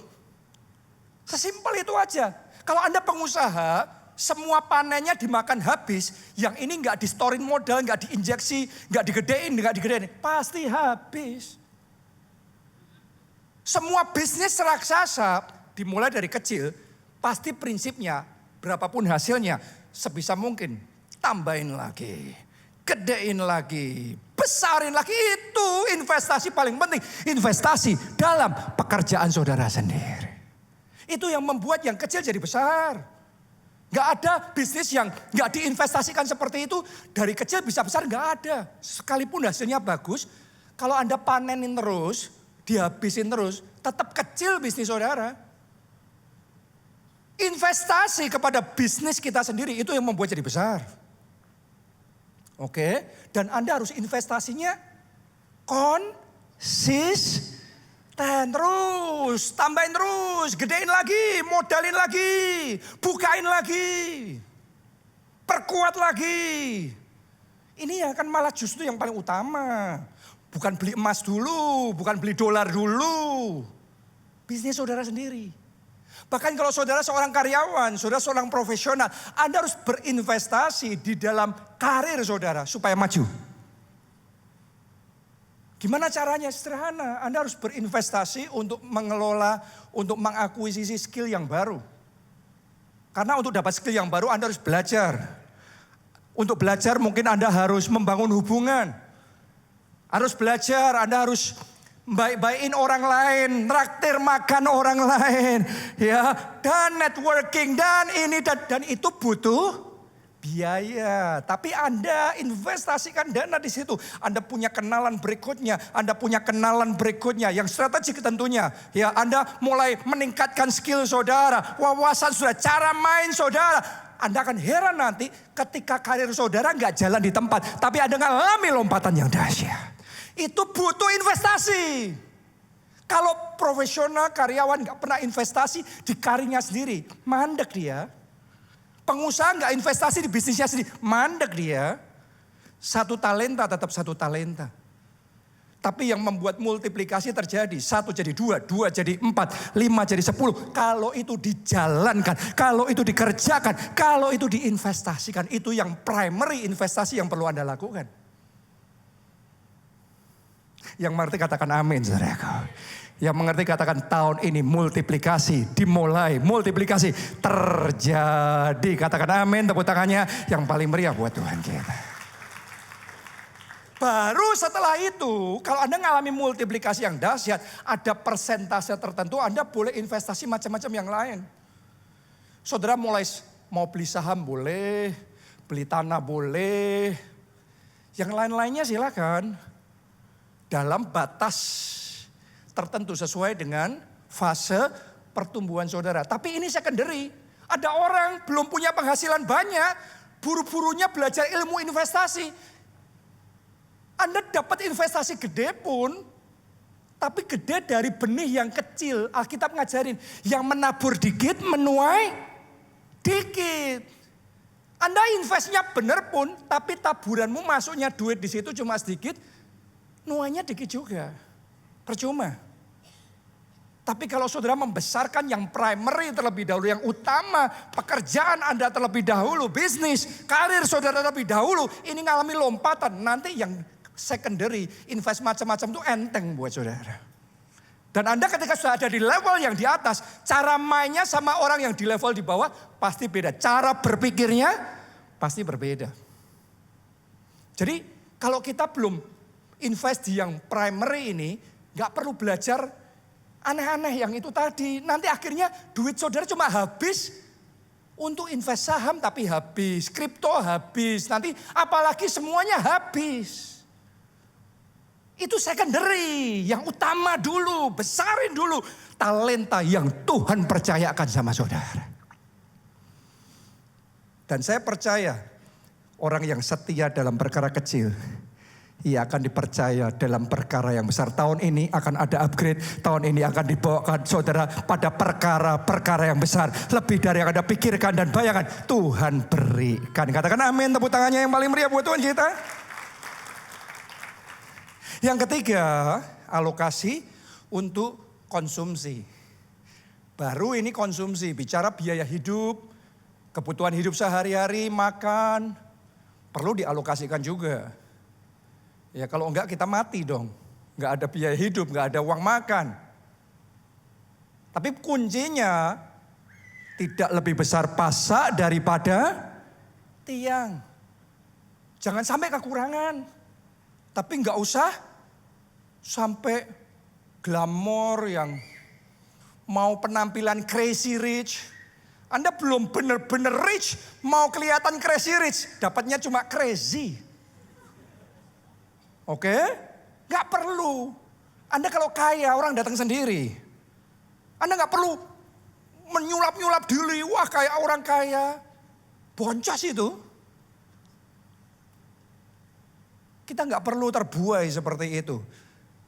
Sesimpel itu aja. Kalau Anda pengusaha, semua panennya dimakan habis. Yang ini gak distorin modal, gak diinjeksi, gak digedein, pasti habis. Semua bisnis raksasa dimulai dari kecil, pasti prinsipnya berapapun hasilnya sebisa mungkin tambahin lagi, gedein lagi, besarin lagi. Itu investasi paling penting, investasi dalam pekerjaan saudara sendiri. Itu yang membuat yang kecil jadi besar. Gak ada bisnis yang gak diinvestasikan seperti itu, dari kecil bisa besar, gak ada. Sekalipun hasilnya bagus, kalau Anda panenin terus, dihabisin terus, tetap kecil bisnis saudara. Investasi kepada bisnis kita sendiri itu yang membuat jadi besar. Oke, dan Anda harus investasinya konsisten terus, tambahin terus, gedein lagi, modalin lagi, bukain lagi, perkuat lagi. Ini yang akan malah justru yang paling utama. Bukan beli emas dulu, bukan beli dolar dulu. Bisnis saudara sendiri. Bahkan kalau saudara seorang karyawan, saudara seorang profesional, Anda harus berinvestasi di dalam karir saudara supaya maju. Gimana caranya? Sederhana, Anda harus berinvestasi untuk mengelola, untuk mengakuisisi skill yang baru. Karena untuk dapat skill yang baru Anda harus belajar. Untuk belajar mungkin Anda harus membangun hubungan. Harus belajar, Anda harus baik-baikin orang lain, traktir makan orang lain, ya, dan networking dan ini dan itu butuh biaya. Tapi Anda investasikan dana di situ. Anda punya kenalan berikutnya, Anda punya kenalan berikutnya yang strategik tentunya. Ya, Anda mulai meningkatkan skill saudara, wawasan saudara, cara main saudara. Anda akan heran nanti ketika karir saudara nggak jalan di tempat, tapi Anda ngalami lompatan yang dahsyat. Itu butuh investasi. Kalau profesional karyawan gak pernah investasi di karirnya sendiri, mandek dia. Pengusaha gak investasi di bisnisnya sendiri, mandek dia. Satu talenta tetap satu talenta. Tapi yang membuat multiplikasi terjadi, 1 jadi 2, 2 jadi 4, 5 jadi 10. Kalau itu dijalankan, kalau itu dikerjakan, kalau itu diinvestasikan, itu yang primary investasi yang perlu Anda lakukan. Yang mengerti katakan amin, saudaraku. Yang mengerti katakan tahun ini multiplikasi dimulai, multiplikasi terjadi. Katakan amin, tepuk tangannya yang paling meriah buat Tuhan kita. Baru setelah itu, kalau Anda mengalami multiplikasi yang dahsyat, ada persentase tertentu, Anda boleh investasi macam-macam yang lain. Saudara mulai mau beli saham boleh, beli tanah boleh, yang lain-lainnya silakan. Dalam batas tertentu sesuai dengan fase pertumbuhan saudara. Tapi ini secondary. Ada orang belum punya penghasilan banyak, buru-burunya belajar ilmu investasi. Anda dapat investasi gede pun, tapi gede dari benih yang kecil. Alkitab ngajarin, yang menabur dikit menuai dikit. Anda investnya benar pun, tapi taburanmu masuknya duit di situ cuma sedikit, nuainya dikit juga, percuma. Tapi kalau saudara membesarkan yang primary terlebih dahulu, yang utama, pekerjaan Anda terlebih dahulu, bisnis, karir saudara terlebih dahulu, ini ngalami lompatan. Nanti yang secondary, invest macam-macam itu enteng buat saudara. Dan Anda ketika sudah ada di level yang di atas, cara mainnya sama orang yang di level di bawah pasti beda. Cara berpikirnya pasti berbeda. Jadi kalau kita belum invest di yang primary ini, gak perlu belajar aneh-aneh yang itu tadi. Nanti akhirnya duit saudara cuma habis untuk invest saham, tapi habis. Kripto habis, nanti apalagi semuanya habis. Itu secondary, yang utama dulu, besarin dulu talenta yang Tuhan percayakan sama saudara. Dan saya percaya orang yang setia dalam perkara kecil, ia akan dipercaya dalam perkara yang besar. Tahun ini akan ada upgrade. Tahun ini akan dibawakan saudara pada perkara-perkara yang besar. Lebih dari yang Anda pikirkan dan bayangkan. Tuhan berikan. Katakan amin, tepuk tangannya yang paling meriah buat Tuhan kita. Yang ketiga, alokasi untuk konsumsi. Baru ini konsumsi, bicara biaya hidup, kebutuhan hidup sehari-hari, makan. Perlu dialokasikan juga. Ya kalau enggak kita mati dong. Enggak ada biaya hidup, enggak ada uang makan. Tapi kuncinya Tidak lebih besar pasak daripada tiang. Jangan sampai kekurangan. Tapi nggak usah sampai glamor yang mau penampilan crazy rich. Anda belum benar-benar rich, mau kelihatan crazy rich, dapatnya cuma crazy. Oke? Nggak perlu. Anda kalau kaya, orang datang sendiri. Anda nggak perlu menyulap-nyulap diri, wah kayak orang kaya. Boncos itu. Kita nggak perlu terbuai seperti itu.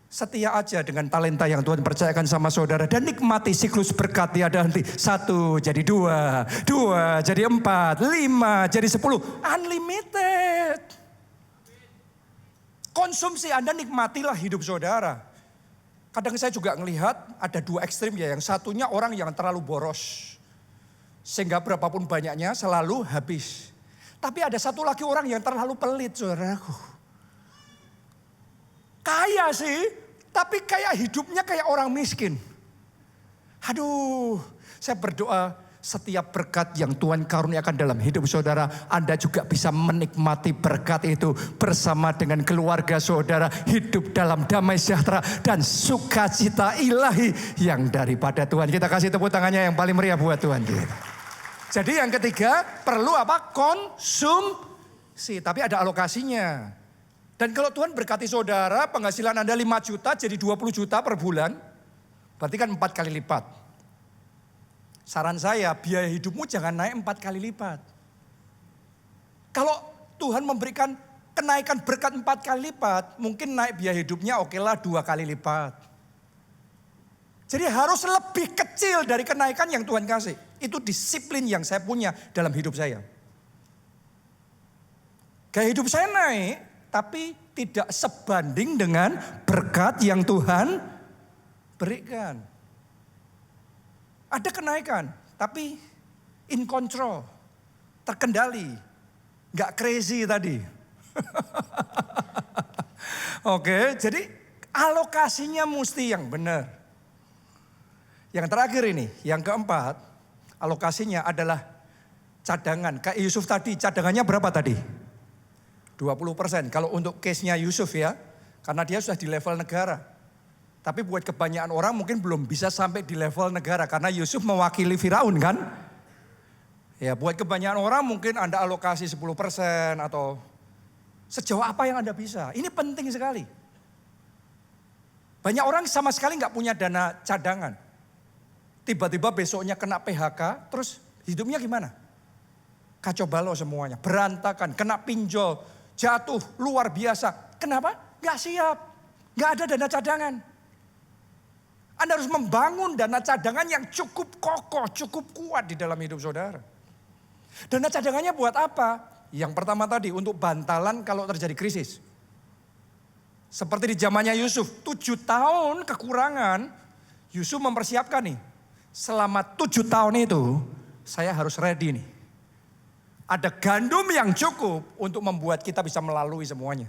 Setia aja dengan talenta yang Tuhan percayakan sama saudara. Dan nikmati siklus berkat tiada henti. 1 jadi 2, 2 jadi 4, 5 jadi 10. Unlimited. Konsumsi Anda, nikmatilah hidup saudara. Kadang saya juga ngelihat ada 2 ekstrim ya. Yang satunya orang yang terlalu boros. Sehingga berapapun banyaknya selalu habis. Tapi ada satu lagi orang yang terlalu pelit saudaraku. Kaya sih, tapi kayak hidupnya kayak orang miskin. Aduh, saya berdoa setiap berkat yang Tuhan karuniakan dalam hidup saudara, Anda juga bisa menikmati berkat itu bersama dengan keluarga saudara, hidup dalam damai sejahtera dan sukacita ilahi yang daripada Tuhan. Kita kasih tepuk tangannya yang paling meriah buat Tuhan kita. Jadi yang ketiga, perlu apa? Konsumsi, tapi ada alokasinya. Dan kalau Tuhan berkati saudara, penghasilan Anda 5 juta jadi 20 juta per bulan, berarti kan 4 kali lipat. Saran saya, biaya hidupmu jangan naik 4 kali lipat. Kalau Tuhan memberikan kenaikan berkat 4 kali lipat, mungkin naik biaya hidupnya okelah 2 kali lipat. Jadi harus lebih kecil dari kenaikan yang Tuhan kasih. Itu disiplin yang saya punya dalam hidup saya. Gaya hidup saya naik, tapi tidak sebanding dengan berkat yang Tuhan berikan. Ada kenaikan, tapi in control, terkendali, gak crazy tadi. Oke, jadi alokasinya mesti yang benar. Yang terakhir ini, yang keempat, alokasinya adalah cadangan. Kayak Yusuf tadi, cadangannya berapa tadi? 20%. Kalau untuk case-nya Yusuf ya, karena dia sudah di level negara. Tapi buat kebanyakan orang mungkin belum bisa sampai di level negara, karena Yusuf mewakili Firaun kan. Ya buat kebanyakan orang mungkin Anda alokasi 10% atau sejauh apa yang Anda bisa. Ini penting sekali. Banyak orang sama sekali nggak punya dana cadangan. Tiba-tiba besoknya kena PHK, terus hidupnya gimana? Kacau balau semuanya, berantakan, kena pinjol, jatuh luar biasa. Kenapa? Gak siap, gak ada dana cadangan. Anda harus membangun dana cadangan yang cukup kokoh, cukup kuat di dalam hidup saudara. Dana cadangannya buat apa? Yang pertama tadi, untuk bantalan kalau terjadi krisis. Seperti di zamannya Yusuf, 7 tahun kekurangan, Yusuf mempersiapkan nih. Selama 7 tahun itu, saya harus ready nih. Ada gandum yang cukup untuk membuat kita bisa melalui semuanya.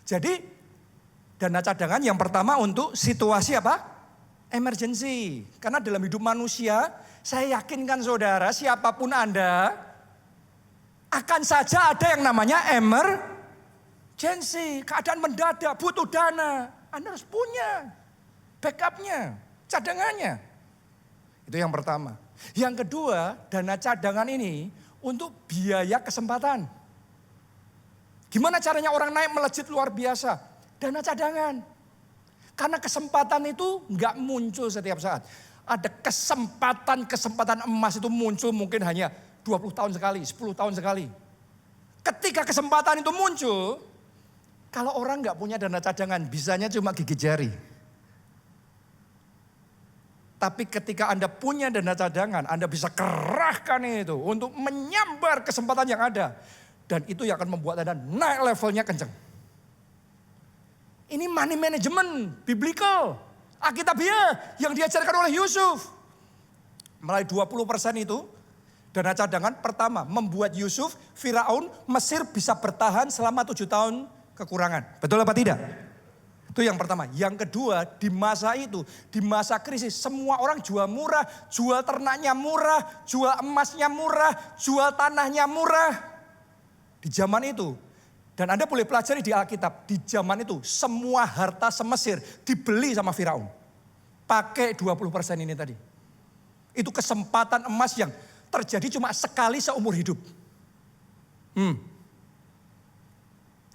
Jadi dana cadangan yang pertama untuk situasi apa? Emergency. Karena dalam hidup manusia, saya yakinkan saudara, siapapun Anda, akan saja ada yang namanya emergency. Keadaan mendadak, butuh dana. Anda harus punya backupnya, cadangannya. Itu yang pertama. Yang kedua, dana cadangan ini untuk biaya kesempatan. Gimana caranya orang naik melejit luar biasa? Dana cadangan. Karena kesempatan itu nggak muncul setiap saat. Ada kesempatan emas itu muncul mungkin hanya 20 tahun sekali, 10 tahun sekali. Ketika kesempatan itu muncul, kalau orang nggak punya dana cadangan, bisanya cuma gigit jari. Tapi ketika Anda punya dana cadangan, Anda bisa kerahkan itu untuk menyambar kesempatan yang ada. Dan itu yang akan membuat Anda naik levelnya kencang. Ini money management, biblical, Alkitabiah yang diajarkan oleh Yusuf. Melalui 20% itu, dana cadangan pertama membuat Yusuf, Firaun, Mesir bisa bertahan selama 7 tahun kekurangan. Betul apa tidak? Itu yang pertama. Yang kedua, di masa itu, di masa krisis, semua orang jual murah, jual ternaknya murah, jual emasnya murah, jual tanahnya murah. Di zaman itu, dan Anda boleh pelajari di Alkitab, di zaman itu semua harta semesir dibeli sama Firaun. Pakai 20% ini tadi. Itu kesempatan emas yang terjadi cuma sekali seumur hidup.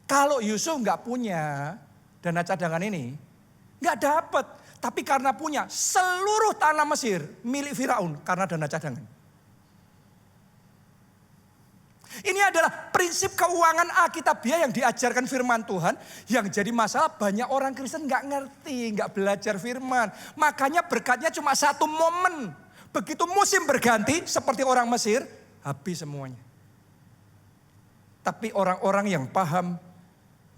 Kalau Yusuf nggak punya dana cadangan ini, nggak dapat. Tapi karena punya seluruh tanah Mesir milik Firaun karena dana cadangan. Ini adalah prinsip keuangan Alkitabiah yang diajarkan firman Tuhan. Yang jadi masalah banyak orang Kristen nggak ngerti, nggak belajar firman. Makanya berkatnya cuma satu momen. Begitu musim berganti seperti orang Mesir, habis semuanya. Tapi orang-orang yang paham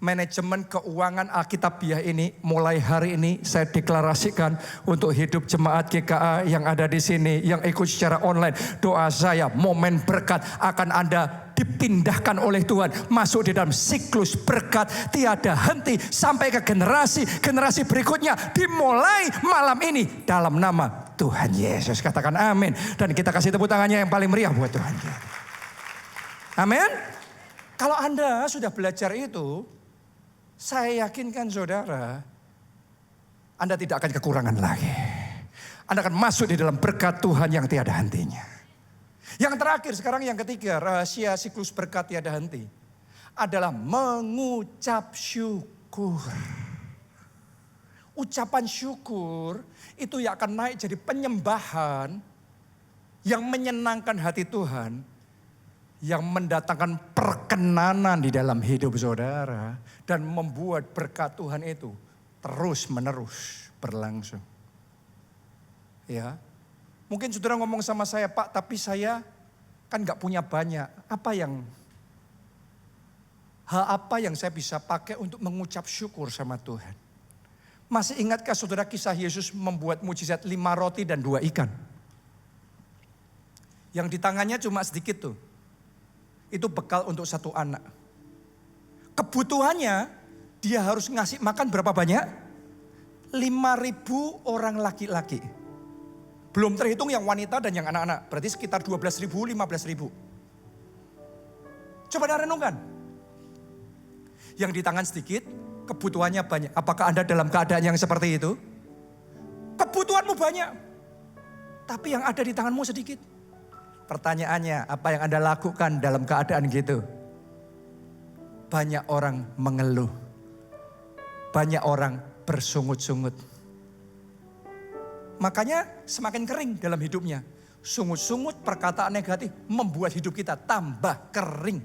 manajemen keuangan Alkitabiah ini, mulai hari ini saya deklarasikan untuk hidup jemaat GKA yang ada di sini, yang ikut secara online. Doa saya, momen berkat akan Anda dipindahkan oleh Tuhan, masuk di dalam siklus berkat tiada henti sampai ke generasi berikutnya, dimulai malam ini dalam nama Tuhan Yesus. Katakan amin. Dan kita kasih tepuk tangannya yang paling meriah buat Tuhan. Amin. Kalau Anda sudah belajar itu, saya yakinkan saudara, Anda tidak akan kekurangan lagi. Anda akan masuk di dalam berkat Tuhan yang tiada hentinya. Yang terakhir sekarang yang ketiga, rahasia siklus berkat tiada henti adalah mengucap syukur. Ucapan syukur itu yang akan naik jadi penyembahan yang menyenangkan hati Tuhan, yang mendatangkan perkenanan di dalam hidup saudara dan membuat berkat Tuhan itu terus menerus berlangsung. Ya, mungkin saudara ngomong sama saya, Pak, tapi saya kan gak punya banyak. Hal apa yang saya bisa pakai untuk mengucap syukur sama Tuhan? Masih ingatkah saudara kisah Yesus membuat mujizat 5 roti dan 2 ikan? Yang di tangannya cuma sedikit tuh. Itu bekal untuk 1 anak. Kebutuhannya dia harus ngasih makan berapa banyak? 5.000 orang laki-laki. Belum terhitung yang wanita dan yang anak-anak. Berarti sekitar 12.000, 15.000. Coba Anda renungkan. Yang di tangan sedikit, kebutuhannya banyak. Apakah Anda dalam keadaan yang seperti itu? Kebutuhanmu banyak. Tapi yang ada di tanganmu sedikit. Pertanyaannya, apa yang Anda lakukan dalam keadaan gitu? Banyak orang mengeluh. Banyak orang bersungut-sungut. Makanya semakin kering dalam hidupnya. Sungut-sungut, perkataan negatif membuat hidup kita tambah kering.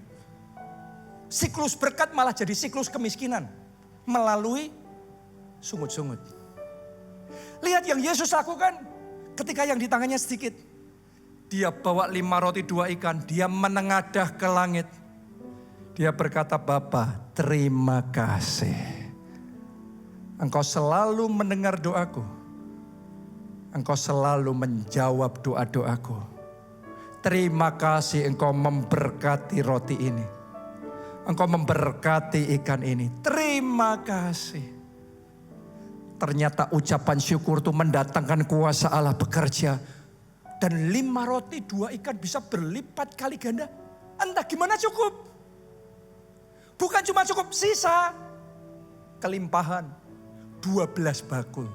Siklus berkat malah jadi siklus kemiskinan. Melalui sungut-sungut. Lihat yang Yesus lakukan ketika yang di tangannya sedikit. Dia bawa 5 roti 2 ikan. Dia menengadah ke langit. Dia berkata, Bapa, terima kasih. Engkau selalu mendengar doaku. Engkau selalu menjawab doa-doaku. Terima kasih engkau memberkati roti ini. Engkau memberkati ikan ini. Terima kasih. Ternyata ucapan syukur itu mendatangkan kuasa Allah bekerja. Dan 5 roti 2 ikan bisa berlipat kali ganda. Entah gimana cukup. Bukan cuma cukup, sisa. Kelimpahan 12 bakul.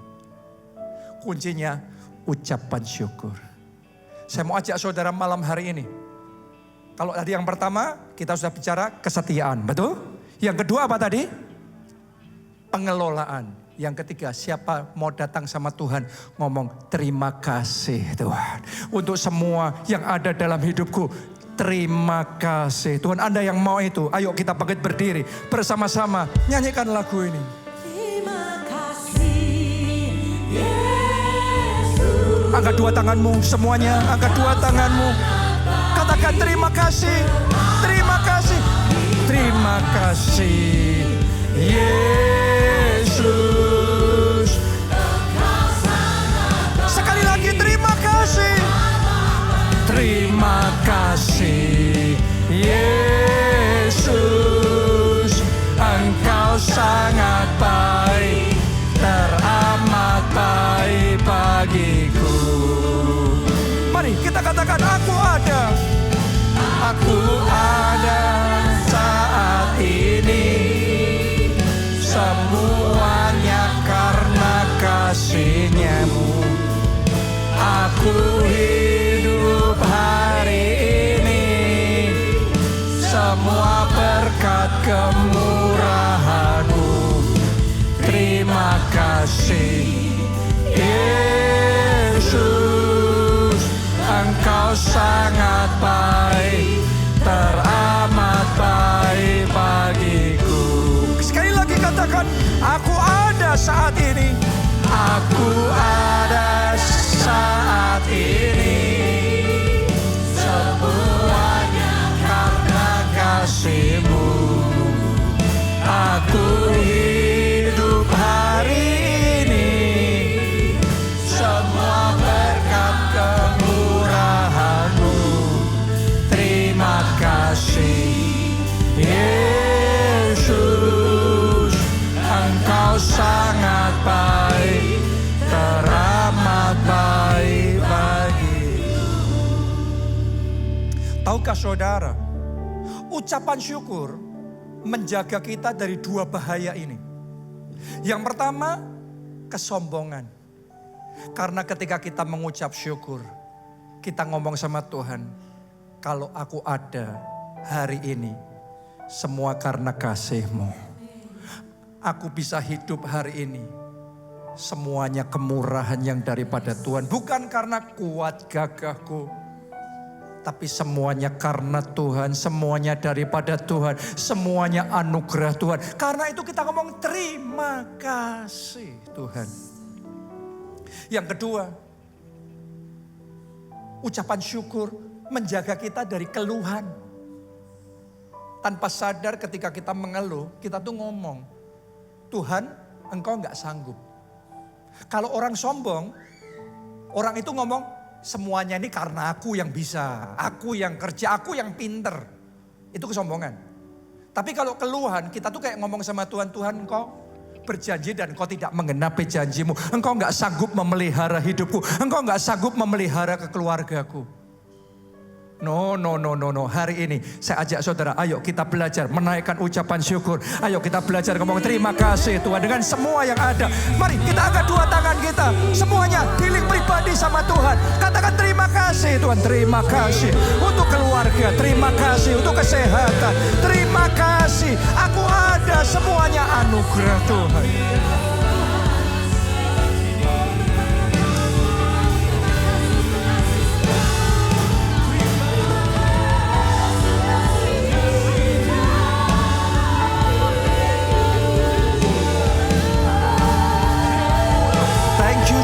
Kuncinya ucapan syukur. Saya mau ajak saudara malam hari ini. Kalau tadi yang pertama kita sudah bicara kesetiaan, betul? Yang kedua apa tadi? Pengelolaan. Yang ketiga, siapa mau datang sama Tuhan ngomong terima kasih Tuhan. Untuk semua yang ada dalam hidupku, terima kasih. Tuhan, Anda yang mau itu, ayo kita bangkit berdiri bersama-sama nyanyikan lagu ini. Terima kasih Yesus. Angkat 2 tanganmu semuanya, angkat 2 tanganmu. Katakan terima kasih, terima kasih, terima kasih Yesus. Sekali lagi terima kasih. Terima kasih Yesus. Engkau sangat baik. Mari kita katakan aku ada. Aku ada saat ini. Semuanya karena kasih-Mu. Aku hidup hari ini. Semua berkat kemurahan-Mu. Terima kasih Yesus. Engkau sangat baik, teramat baik bagiku. Sekali lagi katakan, aku ada saat ini. Aku ada saat ini. Semuanya karena kasih-Mu. Aku hidup hari ini. Semua berkat kemurahan-Mu. Terima kasih Yesus. Engkau sangat baik, teramat baik bagiku. Tahukah saudara, ucapan syukur menjaga kita dari dua bahaya ini. Yang pertama, kesombongan. Karena ketika kita mengucap syukur, kita ngomong sama Tuhan, kalau aku ada hari ini, semua karena kasih-Mu. Aku bisa hidup hari ini, semuanya kemurahan yang daripada Tuhan. Bukan karena kuat gagahku, tapi semuanya karena Tuhan, semuanya daripada Tuhan, semuanya anugerah Tuhan. Karena itu kita ngomong terima kasih Tuhan. Yang kedua, ucapan syukur menjaga kita dari keluhan. Tanpa sadar ketika kita mengeluh, kita tuh ngomong, Tuhan, Engkau enggak sanggup. Kalau orang sombong, orang itu ngomong, semuanya ini karena aku yang bisa, aku yang kerja, aku yang pinter. Itu kesombongan. Tapi kalau keluhan, kita tuh kayak ngomong sama Tuhan, Tuhan Engkau berjanji dan Engkau tidak menggenapi janji-Mu. Engkau enggak sanggup memelihara hidupku, Engkau enggak sanggup memelihara kekeluargaku. No. Hari ini saya ajak saudara, ayo kita belajar menaikkan ucapan syukur. Ayo kita belajar ngomong terima kasih Tuhan dengan semua yang ada. Mari kita angkat dua tangan kita. Semuanya healing pribadi sama Tuhan. Katakan terima kasih Tuhan. Terima kasih untuk keluarga. Terima kasih untuk kesehatan. Terima kasih. Aku ada, semuanya anugerah Tuhan.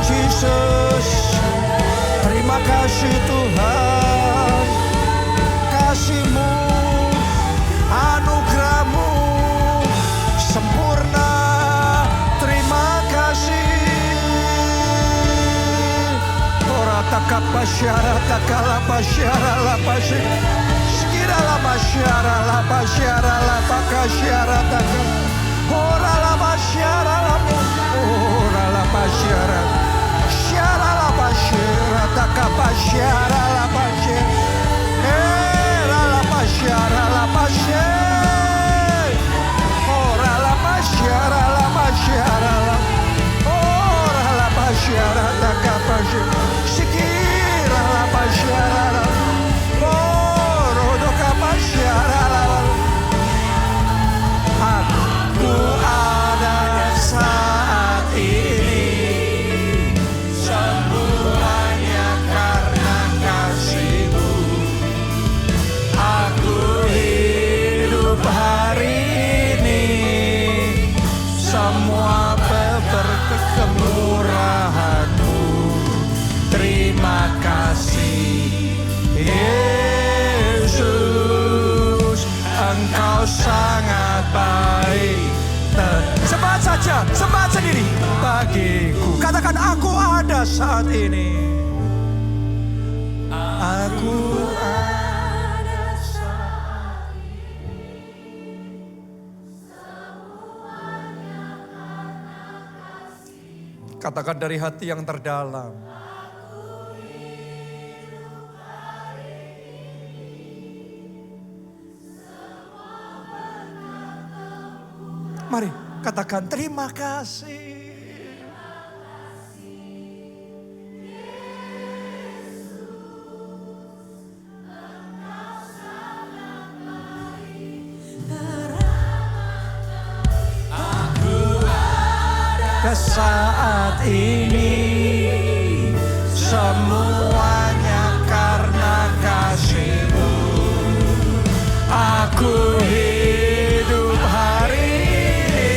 Yesus, terima kasih Tuhan, kasih-Mu, anugerah-Mu sempurna, terima kasih. Ora takapasyara takalapasyara lapasy, sekira lamasyara lapasyara lapakasyara takal, ora lamasyara lamu, ora lapasyara. Takapasyara lapasye, era lapasyara lapasye, ora lapasyara lapasyara, ora lapasyara takapasye, sikira lapasyara, ora dokapasyara. Aku ada saat ini. Kemurahan-Mu, terima kasih Yesus, Engkau sangat baik. Semangat saja, semangat sendiri bagiku. Katakan aku ada saat ini. Aku ada saat ini. Katakan dari hati yang terdalam. Mari katakan terima kasih. Saat ini semuanya karena kasih-Mu. Aku hidup hari ini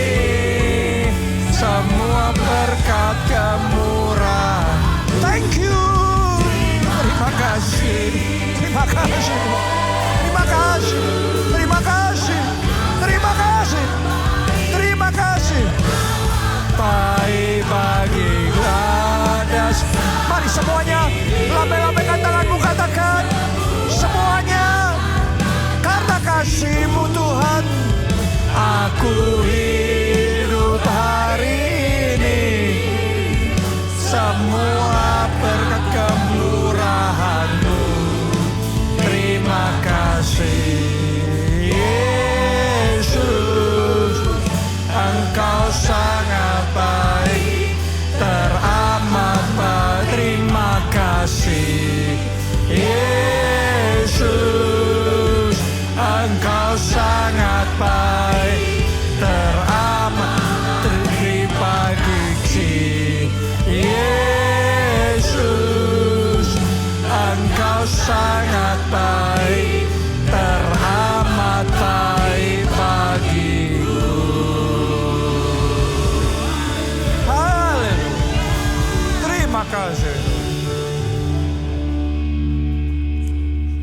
semua berkat kemurahan. Thank you. Terima kasih. Terima kasih. Terima kasih. Terima kasih. Terima kasih. Terima kasih. Baik bagi gadas. Mari semuanya lambaikan tanganmu, katakan semuanya karena kasih-Mu Tuhan. Aku hidup hari ini semua berkat kemurahan-Mu. Terima kasih Yesus, Engkau sangat baik, teramat baik. Terima kasih Yesus, Engkau sangat baik, teramat. Terima kasih Yesus, Engkau sangat baik, teramat baik bagiku. Terima kasih.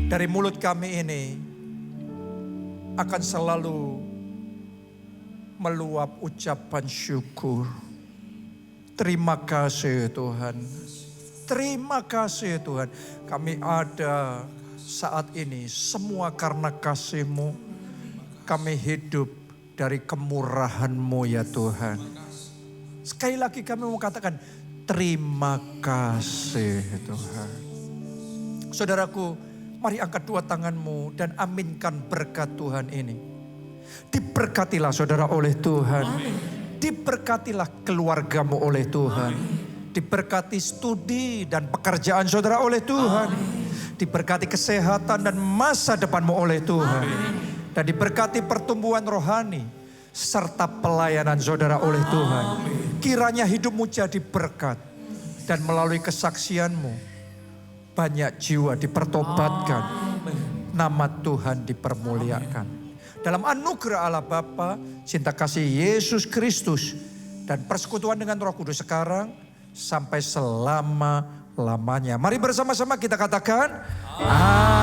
Dari mulut kami ini akan selalu meluap ucapan syukur. Terima kasih Tuhan. Terima kasih Tuhan. Kami ada saat ini semua karena kasih-Mu. Kami hidup dari kemurahan-Mu ya Tuhan. Sekali lagi kami mau katakan terima kasih Tuhan. Saudaraku, mari angkat dua tanganmu dan aminkan berkat Tuhan ini. Diberkatilah saudara oleh Tuhan. Diberkatilah keluargamu oleh Tuhan. Diberkati studi dan pekerjaan saudara oleh Tuhan. Diberkati kesehatan dan masa depanmu oleh Tuhan. Dan diberkati pertumbuhan rohani serta pelayanan saudara oleh Tuhan. Kiranya hidupmu jadi berkat dan melalui kesaksianmu banyak jiwa dipertobatkan. Nama Tuhan dipermuliakan. Dalam anugerah Allah Bapa, cinta kasih Yesus Kristus dan persekutuan dengan Roh Kudus sekarang sampai selama-lamanya. Mari bersama-sama kita katakan amin.